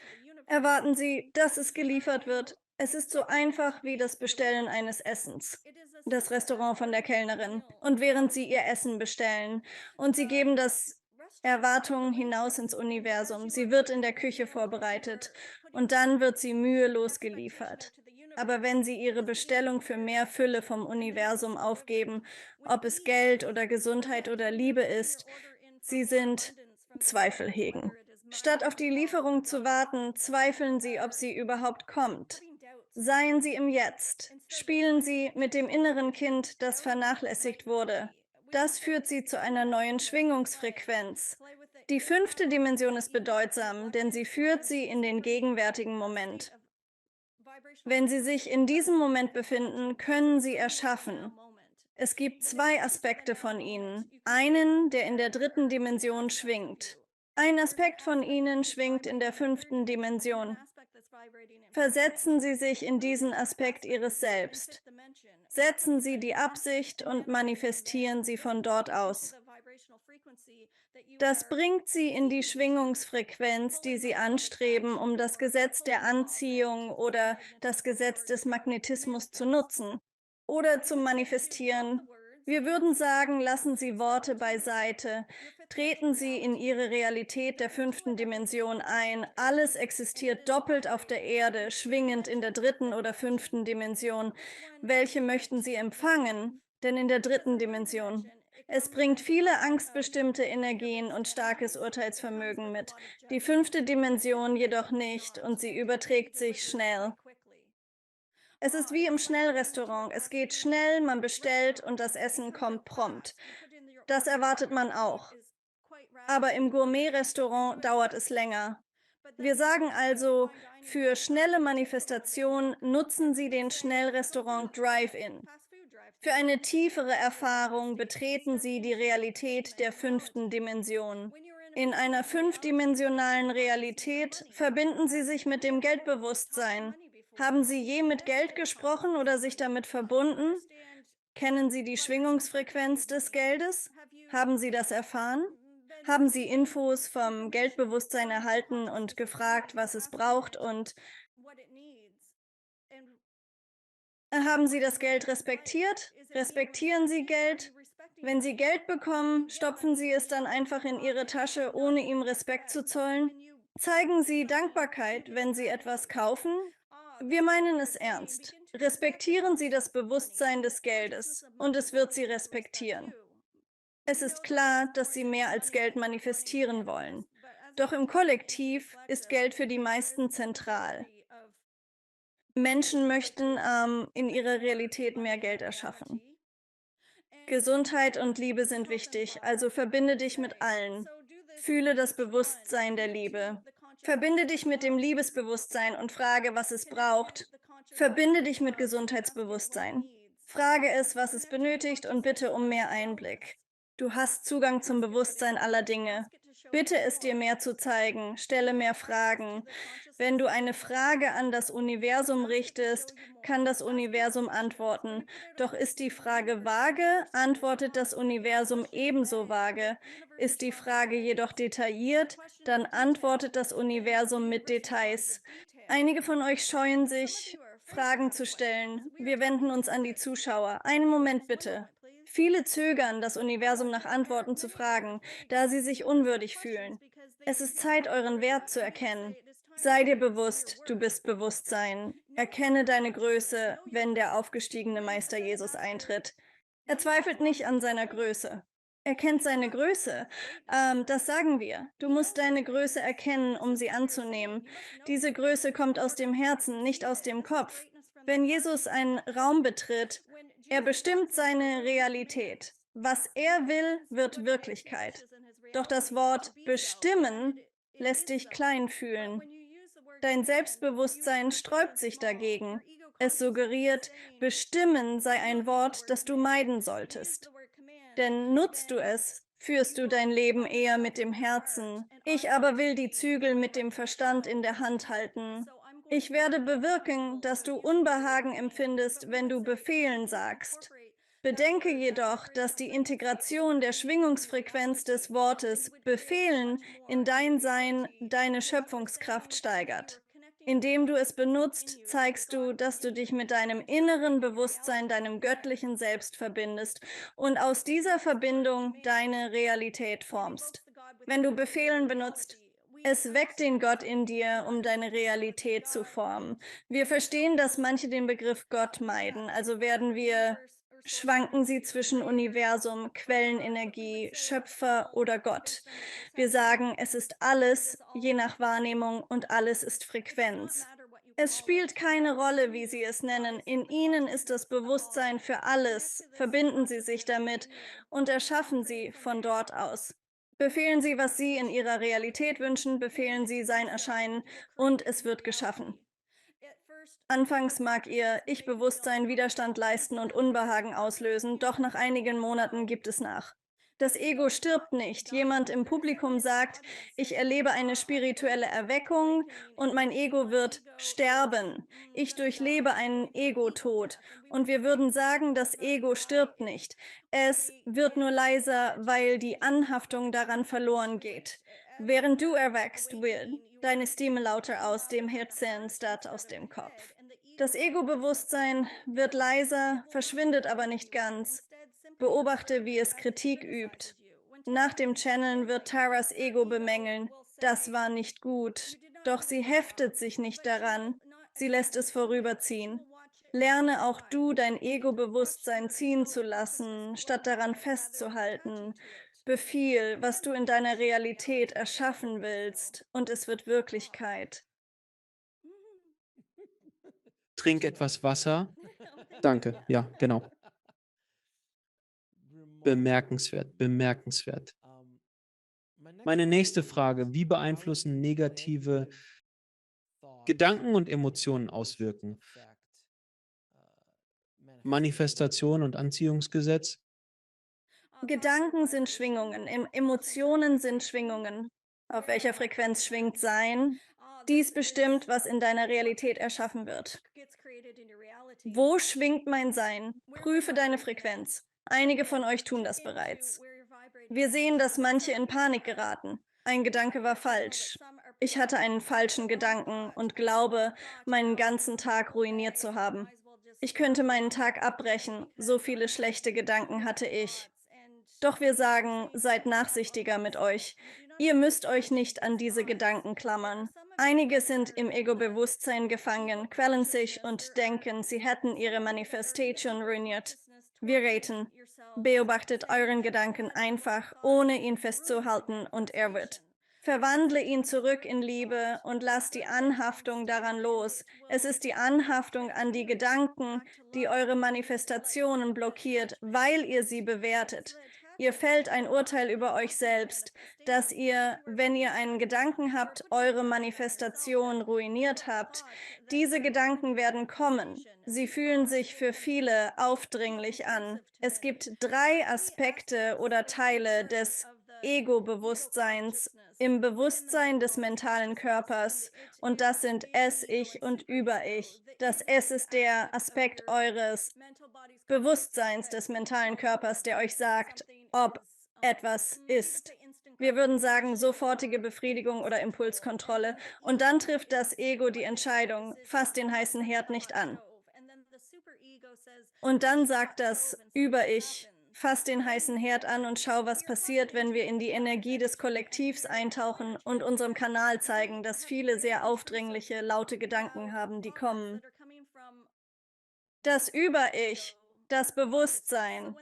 erwarten sie, dass es geliefert wird. Es ist so einfach wie das Bestellen eines Essens. Das Restaurant von der Kellnerin. Und während sie ihr Essen bestellen und sie geben das Erwartungen hinaus ins Universum. Sie wird in der Küche vorbereitet und dann wird sie mühelos geliefert. Aber wenn Sie Ihre Bestellung für mehr Fülle vom Universum aufgeben, ob es Geld oder Gesundheit oder Liebe ist, Sie sind Zweifel hegen. Statt auf die Lieferung zu warten, zweifeln Sie, ob sie überhaupt kommt. Seien Sie im Jetzt. Spielen Sie mit dem inneren Kind, das vernachlässigt wurde. Das führt Sie zu einer neuen Schwingungsfrequenz. Die fünfte Dimension ist bedeutsam, denn sie führt Sie in den gegenwärtigen Moment. Wenn Sie sich in diesem Moment befinden, können Sie erschaffen. Es gibt zwei Aspekte von Ihnen. Einen, der in der dritten Dimension schwingt. Ein Aspekt von Ihnen schwingt in der fünften Dimension. Versetzen Sie sich in diesen Aspekt Ihres Selbst. Setzen Sie die Absicht und manifestieren Sie von dort aus. Das bringt Sie in die Schwingungsfrequenz, die Sie anstreben, um das Gesetz der Anziehung oder das Gesetz des Magnetismus zu nutzen oder zum Manifestieren. Wir würden sagen, lassen Sie Worte beiseite. Treten Sie in Ihre Realität der fünften Dimension ein. Alles existiert doppelt auf der Erde, schwingend in der dritten oder fünften Dimension. Welche möchten Sie empfangen? Denn in der dritten Dimension Es bringt viele angstbestimmte Energien und starkes Urteilsvermögen mit, die fünfte Dimension jedoch nicht und sie überträgt sich schnell. Es ist wie im Schnellrestaurant. Es geht schnell, man bestellt und das Essen kommt prompt. Das erwartet man auch. Aber im Gourmet-Restaurant dauert es länger. Wir sagen also, für schnelle Manifestation nutzen Sie den Schnellrestaurant Drive-In. Für eine tiefere Erfahrung betreten Sie die Realität der fünften Dimension. In einer fünfdimensionalen Realität verbinden Sie sich mit dem Geldbewusstsein. Haben Sie je mit Geld gesprochen oder sich damit verbunden? Kennen Sie die Schwingungsfrequenz des Geldes? Haben Sie das erfahren? Haben Sie Infos vom Geldbewusstsein erhalten und gefragt, was es braucht und haben Sie das Geld respektiert? Respektieren Sie Geld? Wenn Sie Geld bekommen, stopfen Sie es dann einfach in Ihre Tasche, ohne ihm Respekt zu zollen? Zeigen Sie Dankbarkeit, wenn Sie etwas kaufen? Wir meinen es ernst. Respektieren Sie das Bewusstsein des Geldes und es wird Sie respektieren. Es ist klar, dass Sie mehr als Geld manifestieren wollen. Doch im Kollektiv ist Geld für die meisten zentral. Menschen möchten in ihrer Realität mehr Geld erschaffen. Gesundheit und Liebe sind wichtig, also verbinde dich mit allen. Fühle das Bewusstsein der Liebe. Verbinde dich mit dem Liebesbewusstsein und frage, was es braucht. Verbinde dich mit Gesundheitsbewusstsein. Frage es, was es benötigt und bitte um mehr Einblick. Du hast Zugang zum Bewusstsein aller Dinge. Bitte es dir mehr zu zeigen, stelle mehr Fragen. Wenn du eine Frage an das Universum richtest, kann das Universum antworten. Doch ist die Frage vage, antwortet das Universum ebenso vage. Ist die Frage jedoch detailliert, dann antwortet das Universum mit Details. Einige von euch scheuen sich, Fragen zu stellen. Wir wenden uns an die Zuschauer. Einen Moment bitte. Viele zögern, das Universum nach Antworten zu fragen, da sie sich unwürdig fühlen. Es ist Zeit, euren Wert zu erkennen. Sei dir bewusst, du bist Bewusstsein. Erkenne deine Größe, wenn der aufgestiegene Meister Jesus eintritt. Er zweifelt nicht an seiner Größe. Er kennt seine Größe. Das sagen wir. Du musst deine Größe erkennen, um sie anzunehmen. Diese Größe kommt aus dem Herzen, nicht aus dem Kopf. Wenn Jesus einen Raum betritt, er bestimmt seine Realität. Was er will, wird Wirklichkeit. Doch das Wort bestimmen lässt dich klein fühlen. Dein Selbstbewusstsein sträubt sich dagegen. Es suggeriert, bestimmen sei ein Wort, das du meiden solltest. Denn nutzt du es, führst du dein Leben eher mit dem Herzen. Ich aber will die Zügel mit dem Verstand in der Hand halten. Ich werde bewirken, dass du Unbehagen empfindest, wenn du Befehlen sagst. Bedenke jedoch, dass die Integration der Schwingungsfrequenz des Wortes Befehlen in dein Sein deine Schöpfungskraft steigert. Indem du es benutzt, zeigst du, dass du dich mit deinem inneren Bewusstsein, deinem göttlichen Selbst verbindest und aus dieser Verbindung deine Realität formst. Wenn du Befehlen benutzt, es weckt den Gott in dir, um deine Realität zu formen. Wir verstehen, dass manche den Begriff Gott meiden, also schwanken sie zwischen Universum, Quellenenergie, Schöpfer oder Gott. Wir sagen, es ist alles, je nach Wahrnehmung, und alles ist Frequenz. Es spielt keine Rolle, wie Sie es nennen. In Ihnen ist das Bewusstsein für alles. Verbinden Sie sich damit und erschaffen Sie von dort aus. Befehlen Sie, was Sie in Ihrer Realität wünschen, befehlen Sie sein Erscheinen und es wird geschaffen. Anfangs mag Ihr Ich-Bewusstsein Widerstand leisten und Unbehagen auslösen, doch nach einigen Monaten gibt es nach. Das Ego stirbt nicht. Jemand im Publikum sagt, ich erlebe eine spirituelle Erweckung und mein Ego wird sterben. Ich durchlebe einen Ego-Tod. Und wir würden sagen, das Ego stirbt nicht. Es wird nur leiser, weil die Anhaftung daran verloren geht. Während du erwächst, wird deine Stimme lauter aus dem Hirn statt aus dem Kopf. Das Ego-Bewusstsein wird leiser, verschwindet aber nicht ganz. Beobachte, wie es Kritik übt. Nach dem Channeln wird Taras Ego bemängeln. Das war nicht gut. Doch sie heftet sich nicht daran. Sie lässt es vorüberziehen. Lerne auch du, dein Ego-Bewusstsein ziehen zu lassen, statt daran festzuhalten. Befiehl, was du in deiner Realität erschaffen willst, und es wird Wirklichkeit. Trink etwas Wasser. Danke, ja, genau. Bemerkenswert, bemerkenswert. Meine nächste Frage: Wie beeinflussen negative Gedanken und Emotionen auswirken? Manifestation und Anziehungsgesetz? Gedanken sind Schwingungen, Emotionen sind Schwingungen. Auf welcher Frequenz schwingt Sein? Dies bestimmt, was in deiner Realität erschaffen wird. Wo schwingt mein Sein? Prüfe deine Frequenz. Einige von euch tun das bereits. Wir sehen, dass manche in Panik geraten. Ein Gedanke war falsch. Ich hatte einen falschen Gedanken und glaube, meinen ganzen Tag ruiniert zu haben. Ich könnte meinen Tag abbrechen, so viele schlechte Gedanken hatte ich. Doch wir sagen, seid nachsichtiger mit euch. Ihr müsst euch nicht an diese Gedanken klammern. Einige sind im Ego-Bewusstsein gefangen, quälen sich und denken, sie hätten ihre Manifestation ruiniert. Wir raten, beobachtet euren Gedanken einfach, ohne ihn festzuhalten, und er wird. Verwandle ihn zurück in Liebe und lass die Anhaftung daran los. Es ist die Anhaftung an die Gedanken, die eure Manifestationen blockiert, weil ihr sie bewertet. Ihr fällt ein Urteil über euch selbst, dass ihr, wenn ihr einen Gedanken habt, eure Manifestation ruiniert habt. Diese Gedanken werden kommen. Sie fühlen sich für viele aufdringlich an. Es gibt 3 Aspekte oder Teile des Ego-Bewusstseins im Bewusstsein des mentalen Körpers, und das sind Es, Ich und Über-Ich. Das Es ist der Aspekt eures Bewusstseins des mentalen Körpers, der euch sagt, ob etwas ist. Wir würden sagen, sofortige Befriedigung oder Impulskontrolle. Und dann trifft das Ego die Entscheidung, fass den heißen Herd nicht an. Und dann sagt das Über-Ich, fass den heißen Herd an und schau, was passiert, wenn wir in die Energie des Kollektivs eintauchen und unserem Kanal zeigen, dass viele sehr aufdringliche, laute Gedanken haben, die kommen. Das Über-Ich, das Bewusstsein.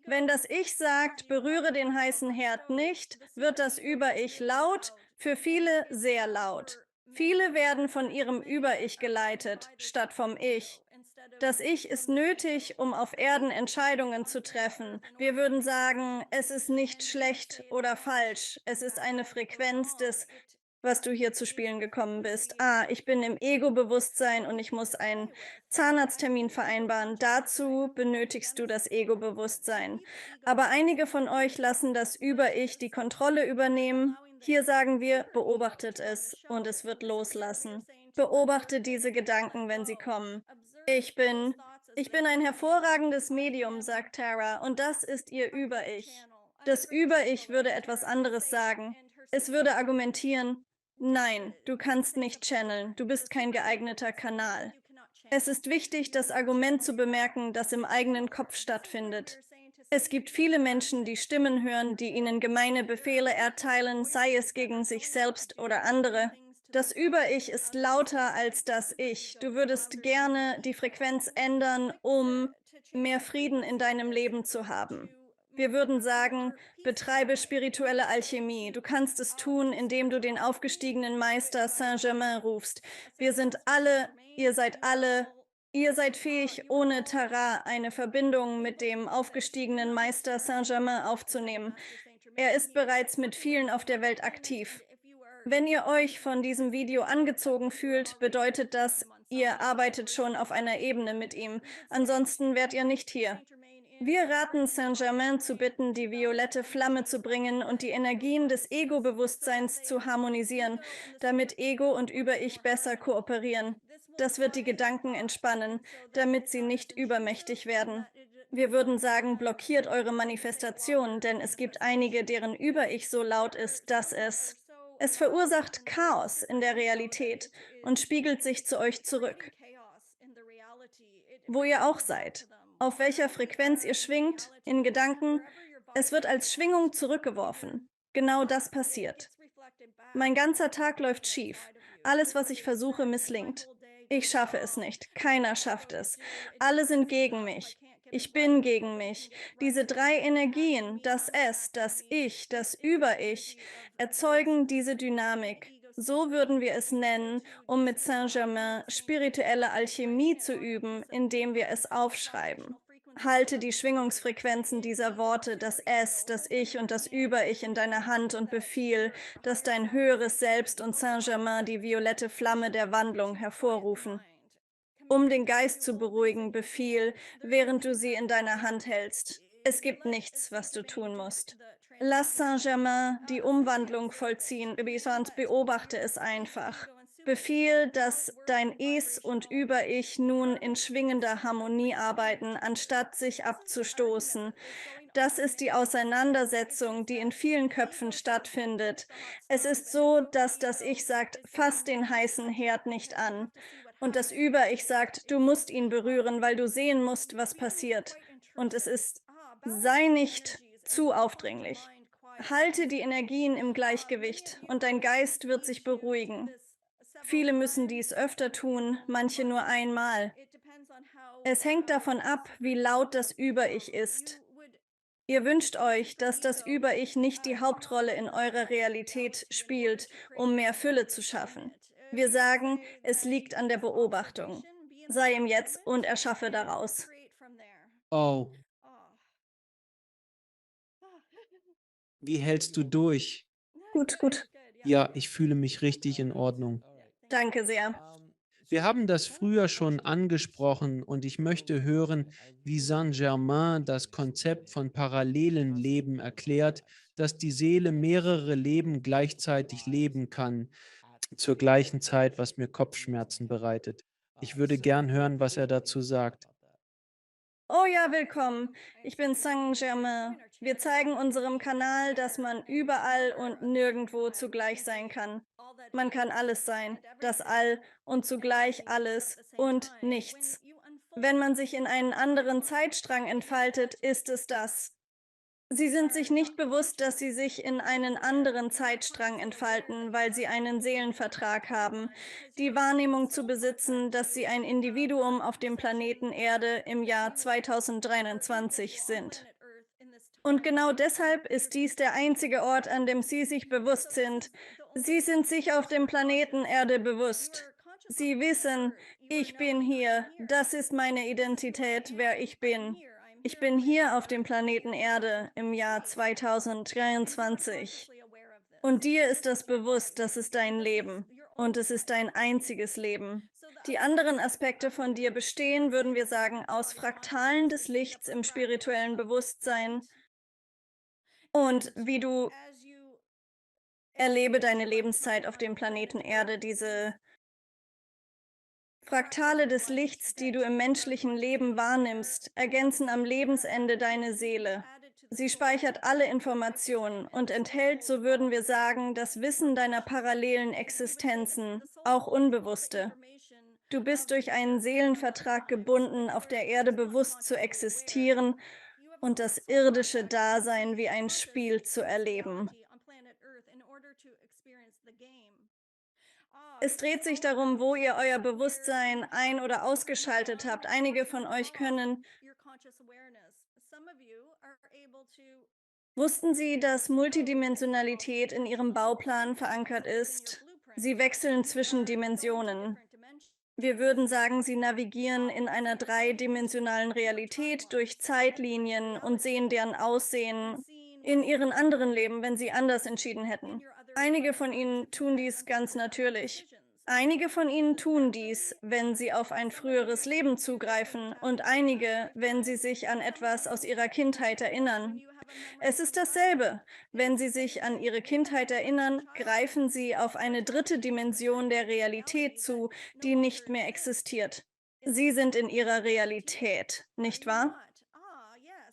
Wenn das Ich sagt, berühre den heißen Herd nicht, wird das Über-Ich laut, für viele sehr laut. Viele werden von ihrem Über-Ich geleitet, statt vom Ich. Das Ich ist nötig, um auf Erden Entscheidungen zu treffen. Wir würden sagen, es ist nicht schlecht oder falsch. Es ist eine Frequenz des, was du hier zu spielen gekommen bist. Ah, ich bin im Ego-Bewusstsein und ich muss einen Zahnarzttermin vereinbaren. Dazu benötigst du das Ego-Bewusstsein. Aber einige von euch lassen das Über-Ich die Kontrolle übernehmen. Hier sagen wir, beobachtet es und es wird loslassen. Beobachte diese Gedanken, wenn sie kommen. Ich bin, ich bin ein hervorragendes Medium, sagt Tara, und das ist ihr Über-Ich. Das Über-Ich würde etwas anderes sagen. Es würde argumentieren, nein, du kannst nicht channeln, du bist kein geeigneter Kanal. Es ist wichtig, das Argument zu bemerken, das im eigenen Kopf stattfindet. Es gibt viele Menschen, die Stimmen hören, die ihnen gemeine Befehle erteilen, sei es gegen sich selbst oder andere. Das Über-Ich ist lauter als das Ich. Du würdest gerne die Frequenz ändern, um mehr Frieden in deinem Leben zu haben. Wir würden sagen, betreibe spirituelle Alchemie. Du kannst es tun, indem du den aufgestiegenen Meister Saint-Germain rufst. Wir sind alle, ihr seid fähig, ohne Tara eine Verbindung mit dem aufgestiegenen Meister Saint-Germain aufzunehmen. Er ist bereits mit vielen auf der Welt aktiv. Wenn ihr euch von diesem Video angezogen fühlt, bedeutet das, ihr arbeitet schon auf einer Ebene mit ihm. Ansonsten wärt ihr nicht hier. Wir raten Saint-Germain zu bitten, die violette Flamme zu bringen und die Energien des Ego-Bewusstseins zu harmonisieren, damit Ego und Über-Ich besser kooperieren. Das wird die Gedanken entspannen, damit sie nicht übermächtig werden. Wir würden sagen, blockiert eure Manifestation, denn es gibt einige, deren Über-Ich so laut ist, dass es verursacht Chaos in der Realität und spiegelt sich zu euch zurück, wo ihr auch seid. Auf welcher Frequenz ihr schwingt, in Gedanken, es wird als Schwingung zurückgeworfen. Genau das passiert. Mein ganzer Tag läuft schief. Alles, was ich versuche, misslingt. Ich schaffe es nicht. Keiner schafft es. Alle sind gegen mich. Ich bin gegen mich. Diese drei Energien, das Es, das Ich, das Über-Ich, erzeugen diese Dynamik. So würden wir es nennen, um mit Saint-Germain spirituelle Alchemie zu üben, indem wir es aufschreiben. Halte die Schwingungsfrequenzen dieser Worte, das Es, das Ich und das Über-Ich in deiner Hand und befiehl, dass dein höheres Selbst und Saint-Germain die violette Flamme der Wandlung hervorrufen. Um den Geist zu beruhigen, befiehl, während du sie in deiner Hand hältst. Es gibt nichts, was du tun musst. Lass Saint-Germain die Umwandlung vollziehen und beobachte es einfach. Befiehl, dass dein Es und Über-Ich nun in schwingender Harmonie arbeiten, anstatt sich abzustoßen. Das ist die Auseinandersetzung, die in vielen Köpfen stattfindet. Es ist so, dass das Ich sagt, fass den heißen Herd nicht an. Und das Über-Ich sagt, du musst ihn berühren, weil du sehen musst, was passiert. Und es ist, sei nicht zu aufdringlich. Halte die Energien im Gleichgewicht und dein Geist wird sich beruhigen. Viele müssen dies öfter tun, manche nur einmal. Es hängt davon ab, wie laut das Über-Ich ist. Ihr wünscht euch, dass das Über-Ich nicht die Hauptrolle in eurer Realität spielt, um mehr Fülle zu schaffen. Wir sagen, es liegt an der Beobachtung. Sei im Jetzt und erschaffe daraus. Oh, wie hältst du durch? Gut, gut. Ja, ich fühle mich richtig in Ordnung. Danke sehr. Wir haben das früher schon angesprochen und ich möchte hören, wie Saint-Germain das Konzept von parallelen Leben erklärt, dass die Seele mehrere Leben gleichzeitig leben kann, zur gleichen Zeit, was mir Kopfschmerzen bereitet. Ich würde gern hören, was er dazu sagt. Oh ja, willkommen. Ich bin Saint-Germain. Wir zeigen unserem Kanal, dass man überall und nirgendwo zugleich sein kann. Man kann alles sein, das All und zugleich alles und nichts. Wenn man sich in einen anderen Zeitstrang entfaltet, ist es das. Sie sind sich nicht bewusst, dass sie sich in einen anderen Zeitstrang entfalten, weil sie einen Seelenvertrag haben, die Wahrnehmung zu besitzen, dass sie ein Individuum auf dem Planeten Erde im Jahr 2023 sind. Und genau deshalb ist dies der einzige Ort, an dem sie sich bewusst sind. Sie sind sich auf dem Planeten Erde bewusst. Sie wissen, ich bin hier, das ist meine Identität, wer ich bin. Ich bin hier auf dem Planeten Erde im Jahr 2023. Und dir ist das bewusst, das ist dein Leben. Und es ist dein einziges Leben. Die anderen Aspekte von dir bestehen, würden wir sagen, aus Fraktalen des Lichts im spirituellen Bewusstsein. Und wie du erlebe deine Lebenszeit auf dem Planeten Erde, diese Fraktale des Lichts, die du im menschlichen Leben wahrnimmst, ergänzen am Lebensende deine Seele. Sie speichert alle Informationen und enthält, so würden wir sagen, das Wissen deiner parallelen Existenzen, auch unbewusste. Du bist durch einen Seelenvertrag gebunden, auf der Erde bewusst zu existieren und das irdische Dasein wie ein Spiel zu erleben. Es dreht sich darum, wo ihr euer Bewusstsein ein- oder ausgeschaltet habt. Einige von euch können. Wussten Sie, dass Multidimensionalität in Ihrem Bauplan verankert ist? Sie wechseln zwischen Dimensionen. Wir würden sagen, Sie navigieren in einer dreidimensionalen Realität durch Zeitlinien und sehen deren Aussehen in Ihren anderen Leben, wenn Sie anders entschieden hätten. Einige von Ihnen tun dies ganz natürlich. Einige von Ihnen tun dies, wenn Sie auf ein früheres Leben zugreifen und einige, wenn Sie sich an etwas aus Ihrer Kindheit erinnern. Es ist dasselbe. Wenn Sie sich an Ihre Kindheit erinnern, greifen Sie auf eine dritte Dimension der Realität zu, die nicht mehr existiert. Sie sind in Ihrer Realität, nicht wahr?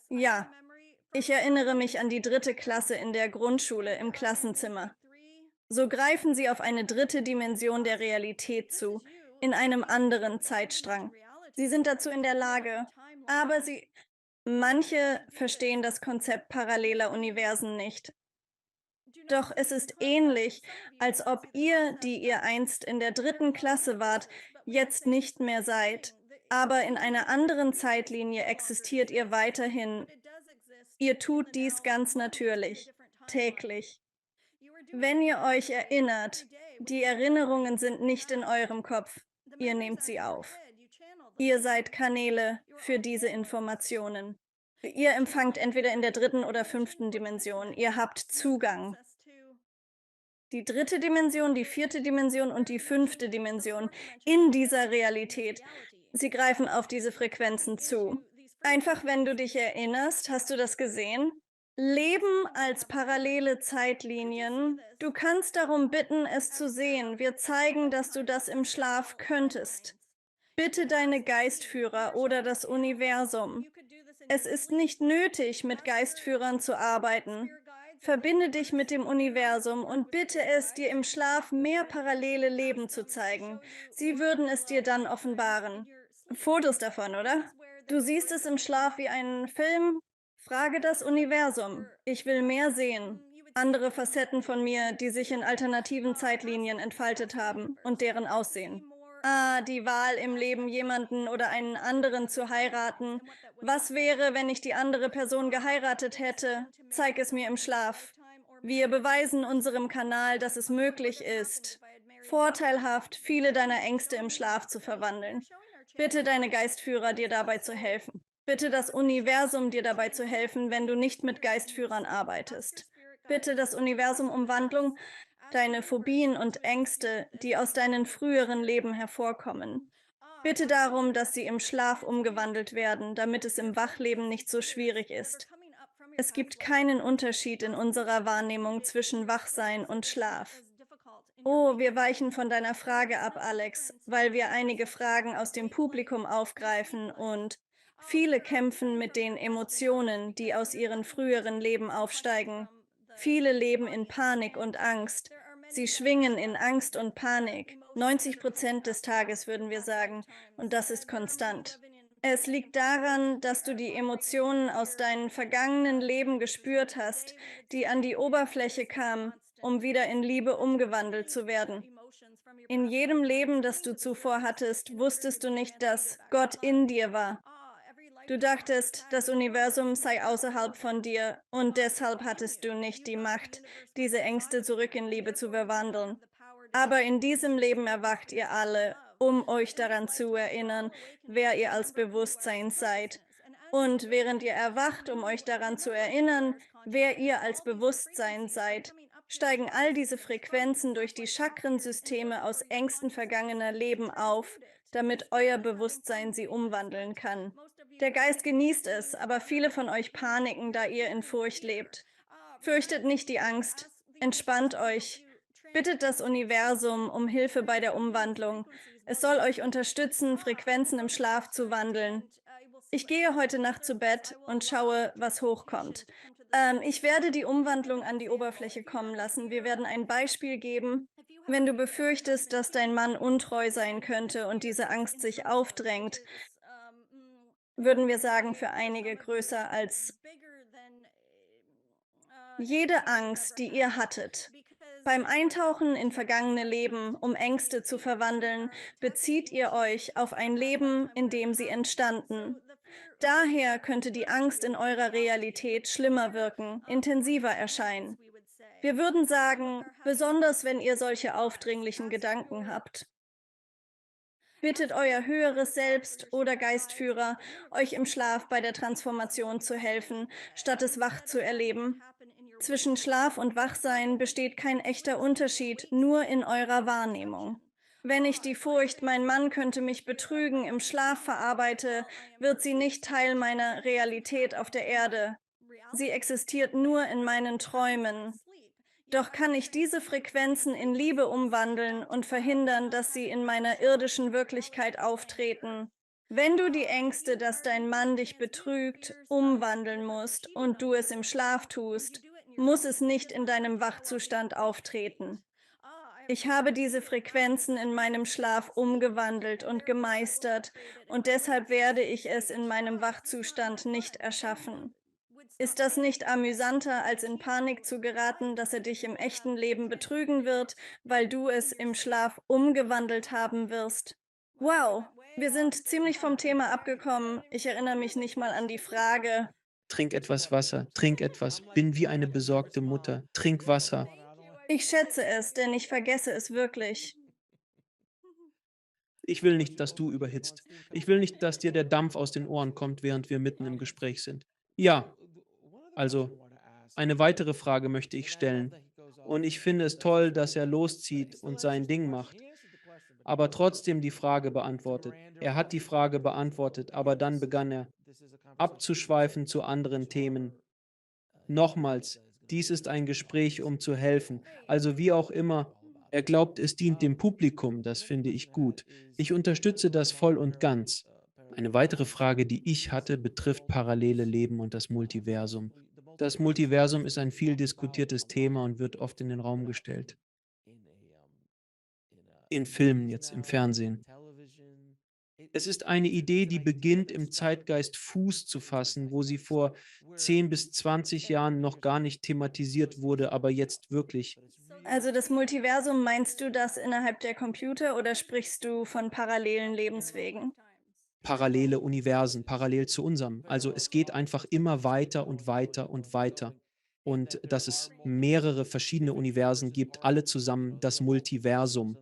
Ja. Ich erinnere mich an die dritte Klasse in der Grundschule im Klassenzimmer. So greifen Sie auf eine dritte Dimension der Realität zu, in einem anderen Zeitstrang. Sie sind dazu in der Lage, aber manche verstehen das Konzept paralleler Universen nicht. Doch es ist ähnlich, als ob ihr, die ihr einst in der dritten Klasse wart, jetzt nicht mehr seid, aber in einer anderen Zeitlinie existiert ihr weiterhin. Ihr tut dies ganz natürlich, täglich. Wenn ihr euch erinnert, die Erinnerungen sind nicht in eurem Kopf, ihr nehmt sie auf. Ihr seid Kanäle für diese Informationen. Ihr empfangt entweder in der dritten oder fünften Dimension. Ihr habt Zugang. Die dritte Dimension, die vierte Dimension und die fünfte Dimension in dieser Realität. Sie greifen auf diese Frequenzen zu. Einfach, wenn du dich erinnerst, hast du das gesehen? Leben als parallele Zeitlinien. Du kannst darum bitten, es zu sehen. Wir zeigen, dass du das im Schlaf könntest. Bitte deine Geistführer oder das Universum. Es ist nicht nötig, mit Geistführern zu arbeiten. Verbinde dich mit dem Universum und bitte es, dir im Schlaf mehr parallele Leben zu zeigen. Sie würden es dir dann offenbaren. Fotos davon, oder? Du siehst es im Schlaf wie einen Film. Frage das Universum. Ich will mehr sehen. Andere Facetten von mir, die sich in alternativen Zeitlinien entfaltet haben und deren Aussehen. Die Wahl im Leben, jemanden oder einen anderen zu heiraten. Was wäre, wenn ich die andere Person geheiratet hätte? Zeig es mir im Schlaf. Wir beweisen unserem Kanal, dass es möglich ist, vorteilhaft viele deiner Ängste im Schlaf zu verwandeln. Bitte deine Geistführer, dir dabei zu helfen. Bitte das Universum, dir dabei zu helfen, wenn du nicht mit Geistführern arbeitest. Bitte das Universum um Wandlung, deine Phobien und Ängste, die aus deinen früheren Leben hervorkommen. Bitte darum, dass sie im Schlaf umgewandelt werden, damit es im Wachleben nicht so schwierig ist. Es gibt keinen Unterschied in unserer Wahrnehmung zwischen Wachsein und Schlaf. Oh, wir weichen von deiner Frage ab, Alex, weil wir einige Fragen aus dem Publikum aufgreifen und viele kämpfen mit den Emotionen, die aus ihren früheren Leben aufsteigen. Viele leben in Panik und Angst. Sie schwingen in Angst und Panik. 90% des Tages würden wir sagen. Und das ist konstant. Es liegt daran, dass du die Emotionen aus deinen vergangenen Leben gespürt hast, die an die Oberfläche kamen, um wieder in Liebe umgewandelt zu werden. In jedem Leben, das du zuvor hattest, wusstest du nicht, dass Gott in dir war. Du dachtest, das Universum sei außerhalb von dir und deshalb hattest du nicht die Macht, diese Ängste zurück in Liebe zu verwandeln. Aber in diesem Leben erwacht ihr alle, um euch daran zu erinnern, wer ihr als Bewusstsein seid. Und während ihr erwacht, um euch daran zu erinnern, wer ihr als Bewusstsein seid, steigen all diese Frequenzen durch die Chakrensysteme aus Ängsten vergangener Leben auf, damit euer Bewusstsein sie umwandeln kann. Der Geist genießt es, aber viele von euch paniken, da ihr in Furcht lebt. Fürchtet nicht die Angst. Entspannt euch. Bittet das Universum um Hilfe bei der Umwandlung. Es soll euch unterstützen, Frequenzen im Schlaf zu wandeln. Ich gehe heute Nacht zu Bett und schaue, was hochkommt. Ich werde die Umwandlung an die Oberfläche kommen lassen. Wir werden ein Beispiel geben. Wenn du befürchtest, dass dein Mann untreu sein könnte und diese Angst sich aufdrängt, würden wir sagen, für einige größer als jede Angst, die ihr hattet. Beim Eintauchen in vergangene Leben, um Ängste zu verwandeln, bezieht ihr euch auf ein Leben, in dem sie entstanden. Daher könnte die Angst in eurer Realität schlimmer wirken, intensiver erscheinen. Wir würden sagen, besonders wenn ihr solche aufdringlichen Gedanken habt. Bittet euer höheres Selbst oder Geistführer, euch im Schlaf bei der Transformation zu helfen, statt es wach zu erleben. Zwischen Schlaf und Wachsein besteht kein echter Unterschied, nur in eurer Wahrnehmung. Wenn ich die Furcht, mein Mann könnte mich betrügen, im Schlaf verarbeite, wird sie nicht Teil meiner Realität auf der Erde. Sie existiert nur in meinen Träumen. Doch kann ich diese Frequenzen in Liebe umwandeln und verhindern, dass sie in meiner irdischen Wirklichkeit auftreten. Wenn du die Ängste, dass dein Mann dich betrügt, umwandeln musst und du es im Schlaf tust, muss es nicht in deinem Wachzustand auftreten. Ich habe diese Frequenzen in meinem Schlaf umgewandelt und gemeistert und deshalb werde ich es in meinem Wachzustand nicht erschaffen. Ist das nicht amüsanter, als in Panik zu geraten, dass er dich im echten Leben betrügen wird, weil du es im Schlaf umgewandelt haben wirst? Wow, wir sind ziemlich vom Thema abgekommen. Ich erinnere mich nicht mal an die Frage. Trink etwas Wasser, trink etwas, bin wie eine besorgte Mutter, trink Wasser. Ich schätze es, denn ich vergesse es wirklich. Ich will nicht, dass du überhitzt. Ich will nicht, dass dir der Dampf aus den Ohren kommt, während wir mitten im Gespräch sind. Ja, also, eine weitere Frage möchte ich stellen. Und ich finde es toll, dass er loszieht und sein Ding macht, aber trotzdem die Frage beantwortet. Er hat die Frage beantwortet, aber dann begann er abzuschweifen zu anderen Themen. Nochmals, dies ist ein Gespräch, um zu helfen. Also wie auch immer, er glaubt, es dient dem Publikum, das finde ich gut. Ich unterstütze das voll und ganz. Eine weitere Frage, die ich hatte, betrifft parallele Leben und das Multiversum. Das Multiversum ist ein viel diskutiertes Thema und wird oft in den Raum gestellt. In Filmen jetzt, im Fernsehen. Es ist eine Idee, die beginnt, im Zeitgeist Fuß zu fassen, wo sie vor 10 bis 20 Jahren noch gar nicht thematisiert wurde, aber jetzt wirklich. Also das Multiversum, meinst du das innerhalb der Computer oder sprichst du von parallelen Lebenswegen? Parallele Universen, parallel zu unserem. Also es geht einfach immer weiter und weiter und weiter. Und dass es mehrere verschiedene Universen gibt, alle zusammen das Multiversum.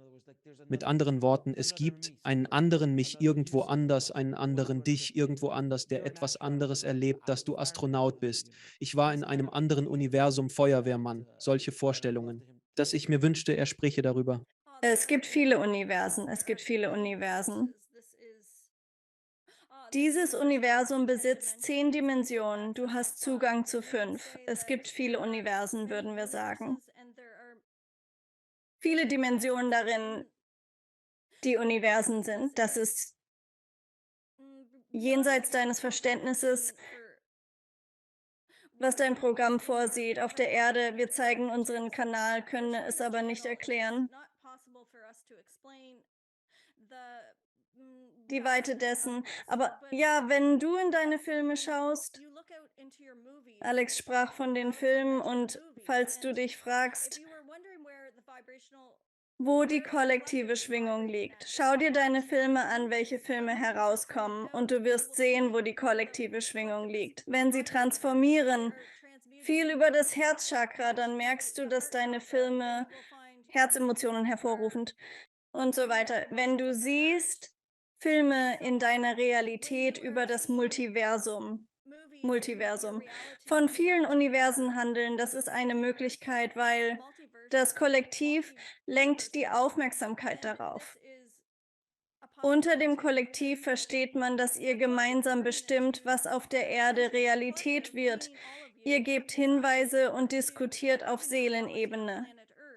Mit anderen Worten, es gibt einen anderen mich irgendwo anders, einen anderen dich irgendwo anders, der etwas anderes erlebt, dass du Astronaut bist. Ich war in einem anderen Universum Feuerwehrmann. Solche Vorstellungen. Dass ich mir wünschte, er spräche darüber. Es gibt viele Universen. Es gibt viele Universen. Dieses Universum besitzt 10 Dimensionen. Du hast Zugang zu 5. Es gibt viele Universen, würden wir sagen. Viele Dimensionen darin, die Universen sind. Das ist jenseits deines Verständnisses, was dein Programm vorsieht. Auf der Erde, wir zeigen unseren Kanal, können es aber nicht erklären. Die Weite dessen. Aber ja, wenn du in deine Filme schaust, Alex sprach von den Filmen und falls du dich fragst, wo die kollektive Schwingung liegt, schau dir deine Filme an, welche Filme herauskommen und du wirst sehen, wo die kollektive Schwingung liegt. Wenn sie transformieren, viel über das Herzchakra, dann merkst du, dass deine Filme Herzemotionen hervorrufend und so weiter. Wenn du siehst Filme in deiner Realität über das Multiversum, von vielen Universen handeln, das ist eine Möglichkeit, weil das Kollektiv lenkt die Aufmerksamkeit darauf. Unter dem Kollektiv versteht man, dass ihr gemeinsam bestimmt, was auf der Erde Realität wird. Ihr gebt Hinweise und diskutiert auf Seelenebene.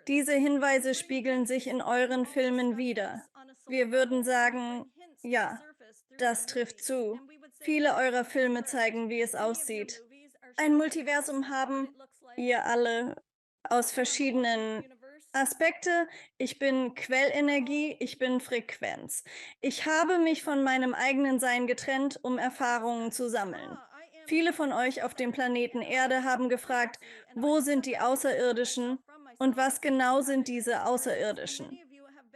Diese Hinweise spiegeln sich in euren Filmen wider. Wir würden sagen, ja, das trifft zu. Viele eurer Filme zeigen, wie es aussieht. Ein Multiversum haben ihr alle aus verschiedenen Aspekte. Ich bin Quellenergie, ich bin Frequenz. Ich habe mich von meinem eigenen Sein getrennt, um Erfahrungen zu sammeln. Viele von euch auf dem Planeten Erde haben gefragt, wo sind die Außerirdischen und was genau sind diese Außerirdischen?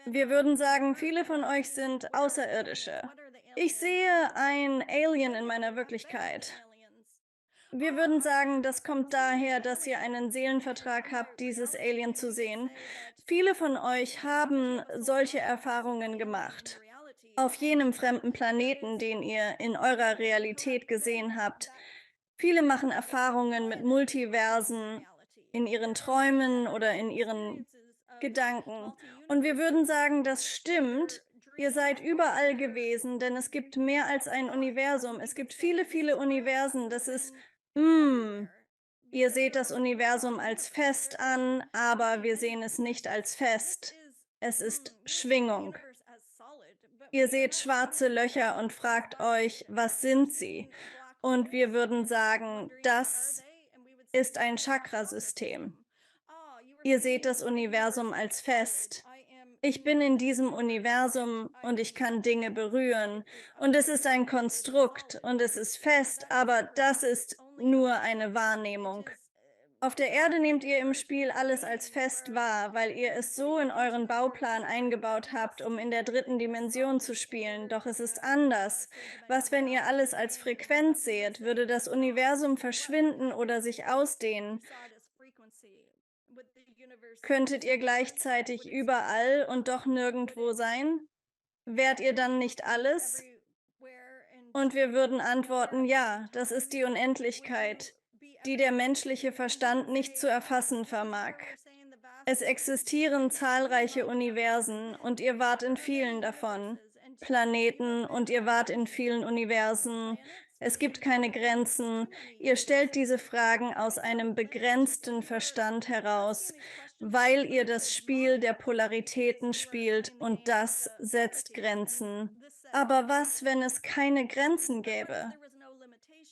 Wir würden sagen, viele von euch sind Außerirdische. Ich sehe ein Alien in meiner Wirklichkeit. Wir würden sagen, das kommt daher, dass ihr einen Seelenvertrag habt, dieses Alien zu sehen. Viele von euch haben solche Erfahrungen gemacht. Auf jenem fremden Planeten, den ihr in eurer Realität gesehen habt. Viele machen Erfahrungen mit Multiversen in ihren Träumen oder in ihren Gedanken. Und wir würden sagen, das stimmt. Ihr seid überall gewesen, denn es gibt mehr als ein Universum. Es gibt viele, viele Universen. Das ist, mm, ihr seht das Universum als fest an, aber wir sehen es nicht als fest. Es ist Schwingung. Ihr seht schwarze Löcher und fragt euch, was sind sie? Und wir würden sagen, das ist ein Chakrasystem. Ihr seht das Universum als fest. Ich bin in diesem Universum und ich kann Dinge berühren. Und es ist ein Konstrukt und es ist fest, aber das ist nur eine Wahrnehmung. Auf der Erde nehmt ihr im Spiel alles als fest wahr, weil ihr es so in euren Bauplan eingebaut habt, um in der dritten Dimension zu spielen. Doch es ist anders. Was, wenn ihr alles als Frequenz seht? Würde das Universum verschwinden oder sich ausdehnen? Könntet ihr gleichzeitig überall und doch nirgendwo sein? Wärt ihr dann nicht alles? Und wir würden antworten, ja, das ist die Unendlichkeit, die der menschliche Verstand nicht zu erfassen vermag. Es existieren zahlreiche Universen und ihr wart in vielen davon. Planeten und ihr wart in vielen Universen. Es gibt keine Grenzen. Ihr stellt diese Fragen aus einem begrenzten Verstand heraus, weil ihr das Spiel der Polaritäten spielt und das setzt Grenzen. Aber was, wenn es keine Grenzen gäbe?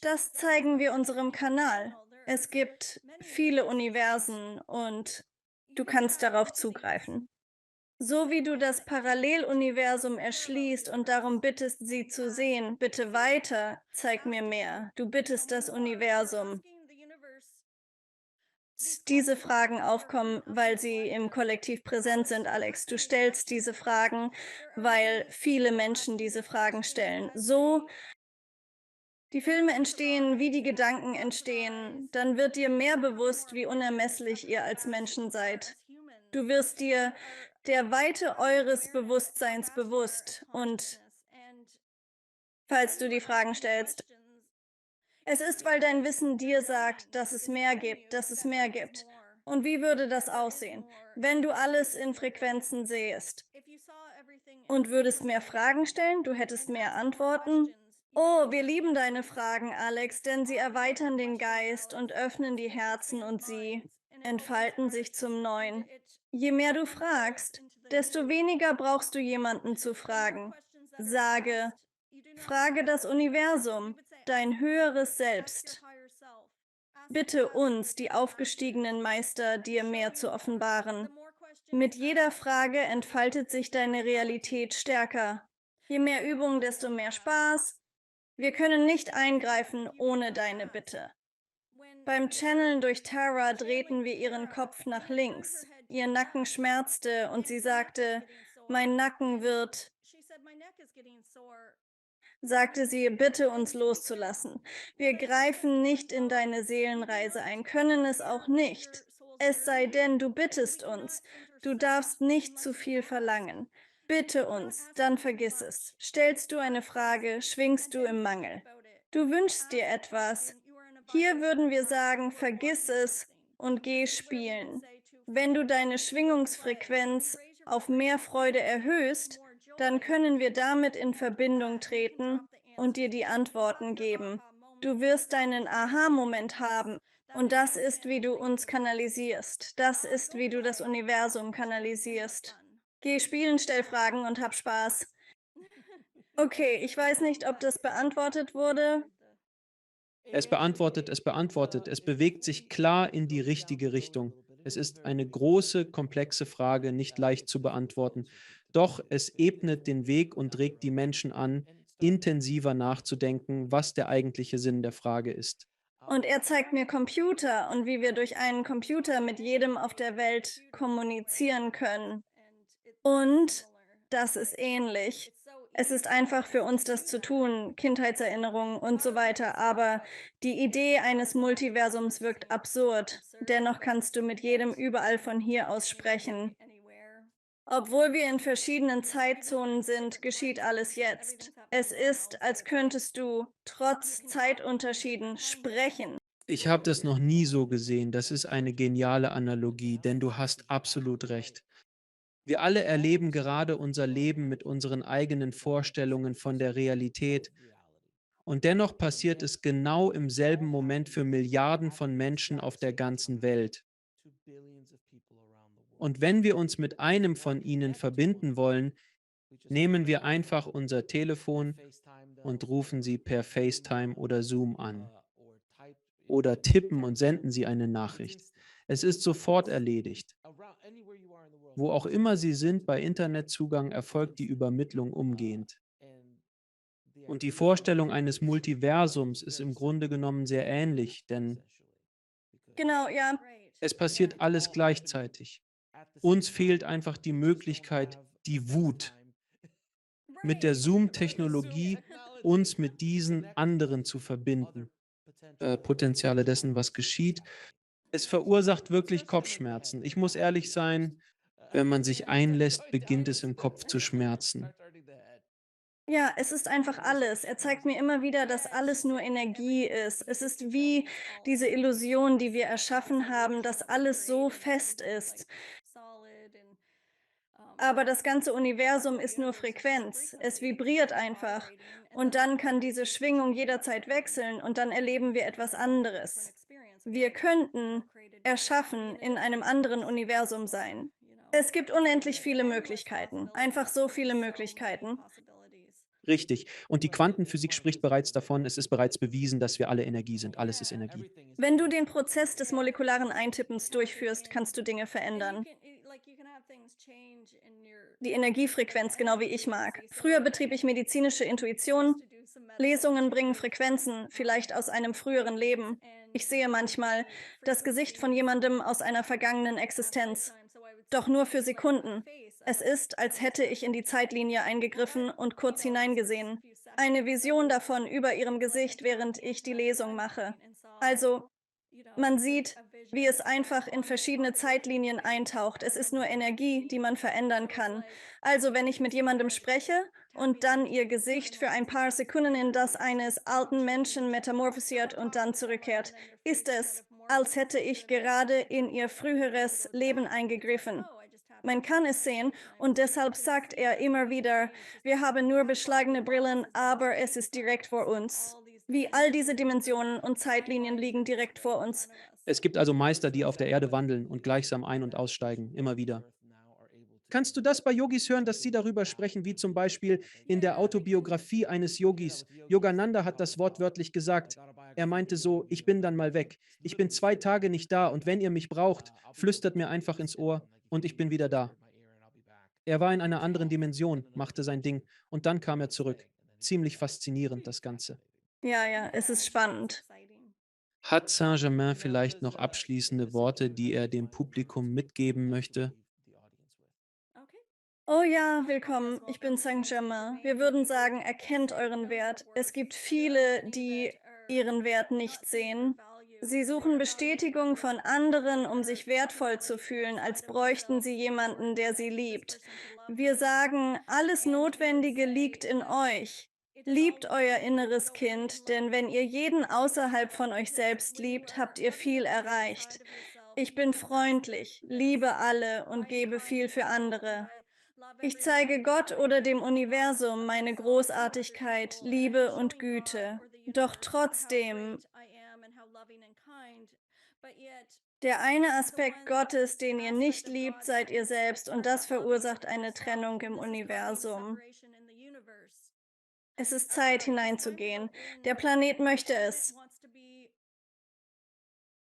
Das zeigen wir unserem Kanal. Es gibt viele Universen und du kannst darauf zugreifen. So wie du das Paralleluniversum erschließt und darum bittest, sie zu sehen, bitte weiter, zeig mir mehr. Du bittest das Universum. Diese Fragen aufkommen, weil sie im Kollektiv präsent sind, Alex. Du stellst diese Fragen, weil viele Menschen diese Fragen stellen. So die Filme entstehen, wie die Gedanken entstehen, dann wird dir mehr bewusst, wie unermesslich ihr als Menschen seid. Du wirst dir der Weite eures Bewusstseins bewusst und falls du die Fragen stellst, es ist, weil dein Wissen dir sagt, dass es mehr gibt, dass es mehr gibt. Und wie würde das aussehen, wenn du alles in Frequenzen sähest? Und würdest mehr Fragen stellen? Du hättest mehr Antworten? Oh, wir lieben deine Fragen, Alex, denn sie erweitern den Geist und öffnen die Herzen und sie entfalten sich zum Neuen. Je mehr du fragst, desto weniger brauchst du jemanden zu fragen. Sage, frage das Universum, dein höheres Selbst. Bitte uns, die aufgestiegenen Meister, dir mehr zu offenbaren. Mit jeder Frage entfaltet sich deine Realität stärker. Je mehr Übung, desto mehr Spaß. Wir können nicht eingreifen ohne deine Bitte. Beim Channeln durch Tara drehten wir ihren Kopf nach links. Ihr Nacken schmerzte und sie sagte, mein Nacken wird, sagte sie, bitte uns loszulassen. Wir greifen nicht in deine Seelenreise ein, können es auch nicht. Es sei denn, du bittest uns. Du darfst nicht zu viel verlangen. Bitte uns, dann vergiss es. Stellst du eine Frage, schwingst du im Mangel. Du wünschst dir etwas. Hier würden wir sagen, vergiss es und geh spielen. Wenn du deine Schwingungsfrequenz auf mehr Freude erhöhst, dann können wir damit in Verbindung treten und dir die Antworten geben. Du wirst deinen Aha-Moment haben und das ist, wie du uns kanalisierst. Das ist, wie du das Universum kanalisierst. Geh spielen, stell Fragen und hab Spaß. Okay, ich weiß nicht, ob das beantwortet wurde. Es beantwortet, es bewegt sich klar in die richtige Richtung. Es ist eine große, komplexe Frage, nicht leicht zu beantworten. Doch es ebnet den Weg und regt die Menschen an, intensiver nachzudenken, was der eigentliche Sinn der Frage ist. Und er zeigt mir Computer und wie wir durch einen Computer mit jedem auf der Welt kommunizieren können. Und das ist ähnlich. Es ist einfach für uns, das zu tun, Kindheitserinnerungen und so weiter. Aber die Idee eines Multiversums wirkt absurd. Dennoch kannst du mit jedem überall von hier aus sprechen. Obwohl wir in verschiedenen Zeitzonen sind, geschieht alles jetzt. Es ist, als könntest du trotz Zeitunterschieden sprechen. Ich habe das noch nie so gesehen. Das ist eine geniale Analogie, denn du hast absolut recht. Wir alle erleben gerade unser Leben mit unseren eigenen Vorstellungen von der Realität. Und dennoch passiert es genau im selben Moment für Milliarden von Menschen auf der ganzen Welt. Und wenn wir uns mit einem von ihnen verbinden wollen, nehmen wir einfach unser Telefon und rufen sie per FaceTime oder Zoom an. Oder tippen und senden sie eine Nachricht. Es ist sofort erledigt. Wo auch immer Sie sind, bei Internetzugang erfolgt die Übermittlung umgehend. Und die Vorstellung eines Multiversums ist im Grunde genommen sehr ähnlich, denn Genau, ja. Es passiert alles gleichzeitig. Uns fehlt einfach die Möglichkeit, die Wut mit der Zoom-Technologie uns mit diesen anderen zu verbinden. Potenziale dessen, was geschieht. Es verursacht wirklich Kopfschmerzen. Ich muss ehrlich sein, wenn man sich einlässt, beginnt es im Kopf zu schmerzen. Ja, es ist einfach alles. Er zeigt mir immer wieder, dass alles nur Energie ist. Es ist wie diese Illusion, die wir erschaffen haben, dass alles so fest ist. Aber das ganze Universum ist nur Frequenz. Es vibriert einfach. Und dann kann diese Schwingung jederzeit wechseln und dann erleben wir etwas anderes. Wir könnten erschaffen in einem anderen Universum sein. Es gibt unendlich viele Möglichkeiten. Einfach so viele Möglichkeiten. Richtig. Und die Quantenphysik spricht bereits davon, es ist bereits bewiesen, dass wir alle Energie sind. Alles ist Energie. Wenn du den Prozess des molekularen Eintippens durchführst, kannst du Dinge verändern. Die Energiefrequenz, genau wie ich mag. Früher betrieb ich medizinische Intuition. Lesungen bringen Frequenzen, vielleicht aus einem früheren Leben. Ich sehe manchmal das Gesicht von jemandem aus einer vergangenen Existenz. Doch nur für Sekunden. Es ist, als hätte ich in die Zeitlinie eingegriffen und kurz hineingesehen. Eine Vision davon über ihrem Gesicht, während ich die Lesung mache. Also, man sieht, wie es einfach in verschiedene Zeitlinien eintaucht. Es ist nur Energie, die man verändern kann. Also, wenn ich mit jemandem spreche und dann ihr Gesicht für ein paar Sekunden in das eines alten Menschen metamorphosiert und dann zurückkehrt, ist es, als hätte ich gerade in ihr früheres Leben eingegriffen. Man kann es sehen und deshalb sagt er immer wieder, wir haben nur beschlagene Brillen, aber es ist direkt vor uns. Wie all diese Dimensionen und Zeitlinien liegen direkt vor uns. Es gibt also Meister, die auf der Erde wandeln und gleichsam ein- und aussteigen, immer wieder. Kannst du das bei Yogis hören, dass sie darüber sprechen, wie zum Beispiel in der Autobiografie eines Yogis? Yogananda hat das wortwörtlich gesagt. Er meinte so, ich bin dann mal weg. Ich bin 2 Tage nicht da und wenn ihr mich braucht, flüstert mir einfach ins Ohr und ich bin wieder da. Er war in einer anderen Dimension, machte sein Ding und dann kam er zurück. Ziemlich faszinierend, das Ganze. Ja, ja, es ist spannend. Hat Saint-Germain vielleicht noch abschließende Worte, die er dem Publikum mitgeben möchte? Oh ja, willkommen. Ich bin Saint-Germain. Wir würden sagen, erkennt euren Wert. Es gibt viele, die ihren Wert nicht sehen. Sie suchen Bestätigung von anderen, um sich wertvoll zu fühlen, als bräuchten sie jemanden, der sie liebt. Wir sagen, alles Notwendige liegt in euch. Liebt euer inneres Kind, denn wenn ihr jeden außerhalb von euch selbst liebt, habt ihr viel erreicht. Ich bin freundlich, liebe alle und gebe viel für andere. Ich zeige Gott oder dem Universum meine Großartigkeit, Liebe und Güte. Doch trotzdem, der eine Aspekt Gottes, den ihr nicht liebt, seid ihr selbst und das verursacht eine Trennung im Universum. Es ist Zeit hineinzugehen. Der Planet möchte es.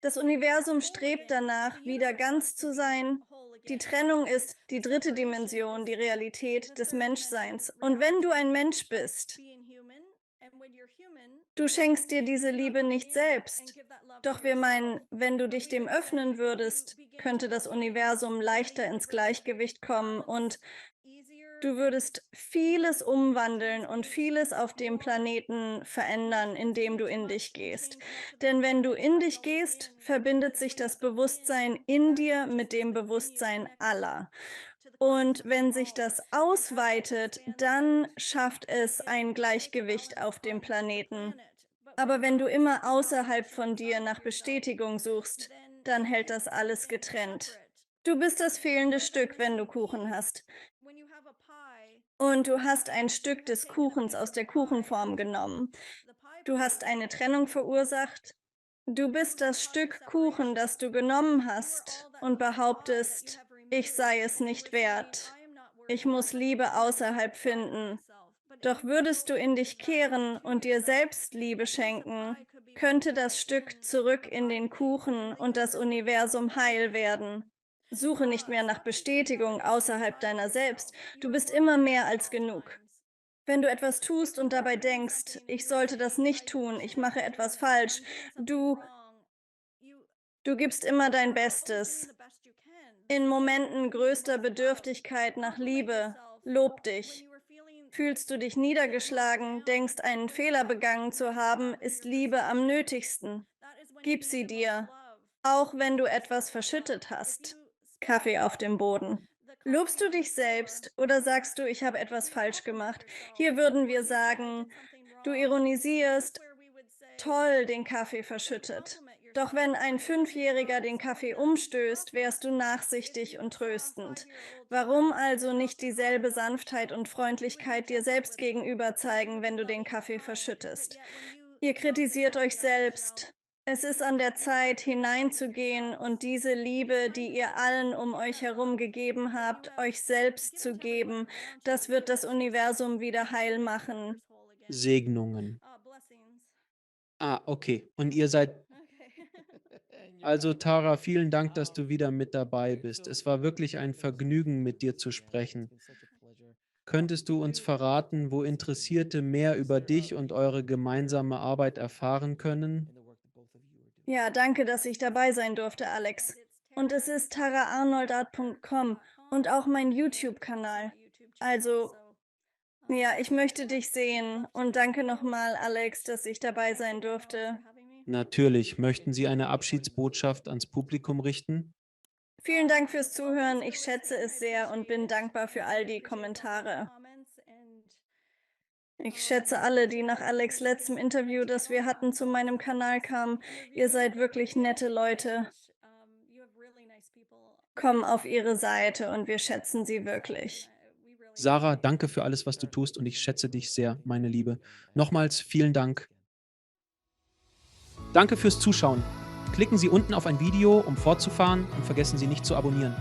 Das Universum strebt danach, wieder ganz zu sein. Die Trennung ist die dritte Dimension, die Realität des Menschseins. Und wenn du ein Mensch bist, du schenkst dir diese Liebe nicht selbst. Doch wir meinen, wenn du dich dem öffnen würdest, könnte das Universum leichter ins Gleichgewicht kommen und du würdest vieles umwandeln und vieles auf dem Planeten verändern, indem du in dich gehst. Denn wenn du in dich gehst, verbindet sich das Bewusstsein in dir mit dem Bewusstsein aller. Und wenn sich das ausweitet, dann schafft es ein Gleichgewicht auf dem Planeten. Aber wenn du immer außerhalb von dir nach Bestätigung suchst, dann hält das alles getrennt. Du bist das fehlende Stück, wenn du Kuchen hast. Und du hast ein Stück des Kuchens aus der Kuchenform genommen. Du hast eine Trennung verursacht. Du bist das Stück Kuchen, das du genommen hast und behauptest, ich sei es nicht wert. Ich muss Liebe außerhalb finden. Doch würdest du in dich kehren und dir selbst Liebe schenken, könnte das Stück zurück in den Kuchen und das Universum heil werden. Suche nicht mehr nach Bestätigung außerhalb deiner selbst. Du bist immer mehr als genug. Wenn du etwas tust und dabei denkst, ich sollte das nicht tun, ich mache etwas falsch, du Du gibst immer dein Bestes. In Momenten größter Bedürftigkeit nach Liebe, lob dich. Fühlst du dich niedergeschlagen, denkst einen Fehler begangen zu haben, ist Liebe am nötigsten. Gib sie dir, auch wenn du etwas verschüttet hast. Kaffee auf dem Boden. Lobst du dich selbst oder sagst du, ich habe etwas falsch gemacht? Hier würden wir sagen, du ironisierst, toll, den Kaffee verschüttet. Doch wenn ein Fünfjähriger den Kaffee umstößt, wärst du nachsichtig und tröstend. Warum also nicht dieselbe Sanftheit und Freundlichkeit dir selbst gegenüber zeigen, wenn du den Kaffee verschüttest? Ihr kritisiert euch selbst. Es ist an der Zeit, hineinzugehen und diese Liebe, die ihr allen um euch herum gegeben habt, euch selbst zu geben. Das wird das Universum wieder heil machen. Segnungen. Ah, okay. Und ihr seid also Tara, vielen Dank, dass du wieder mit dabei bist. Es war wirklich ein Vergnügen, mit dir zu sprechen. Könntest du uns verraten, wo Interessierte mehr über dich und eure gemeinsame Arbeit erfahren können? Ja, danke, dass ich dabei sein durfte, Alex. Und es ist taraarnoldart.com und auch mein YouTube-Kanal. Also, ja, ich möchte dich sehen und danke nochmal, Alex, dass ich dabei sein durfte. Natürlich. Möchten Sie eine Abschiedsbotschaft ans Publikum richten? Vielen Dank fürs Zuhören. Ich schätze es sehr und bin dankbar für all die Kommentare. Ich schätze alle, die nach Alex' letztem Interview, das wir hatten, zu meinem Kanal kamen. Ihr seid wirklich nette Leute. Kommen auf ihre Seite und wir schätzen sie wirklich. Sarah, danke für alles, was du tust und ich schätze dich sehr, meine Liebe. Nochmals vielen Dank. Danke fürs Zuschauen. Klicken Sie unten auf ein Video, um fortzufahren und vergessen Sie nicht zu abonnieren.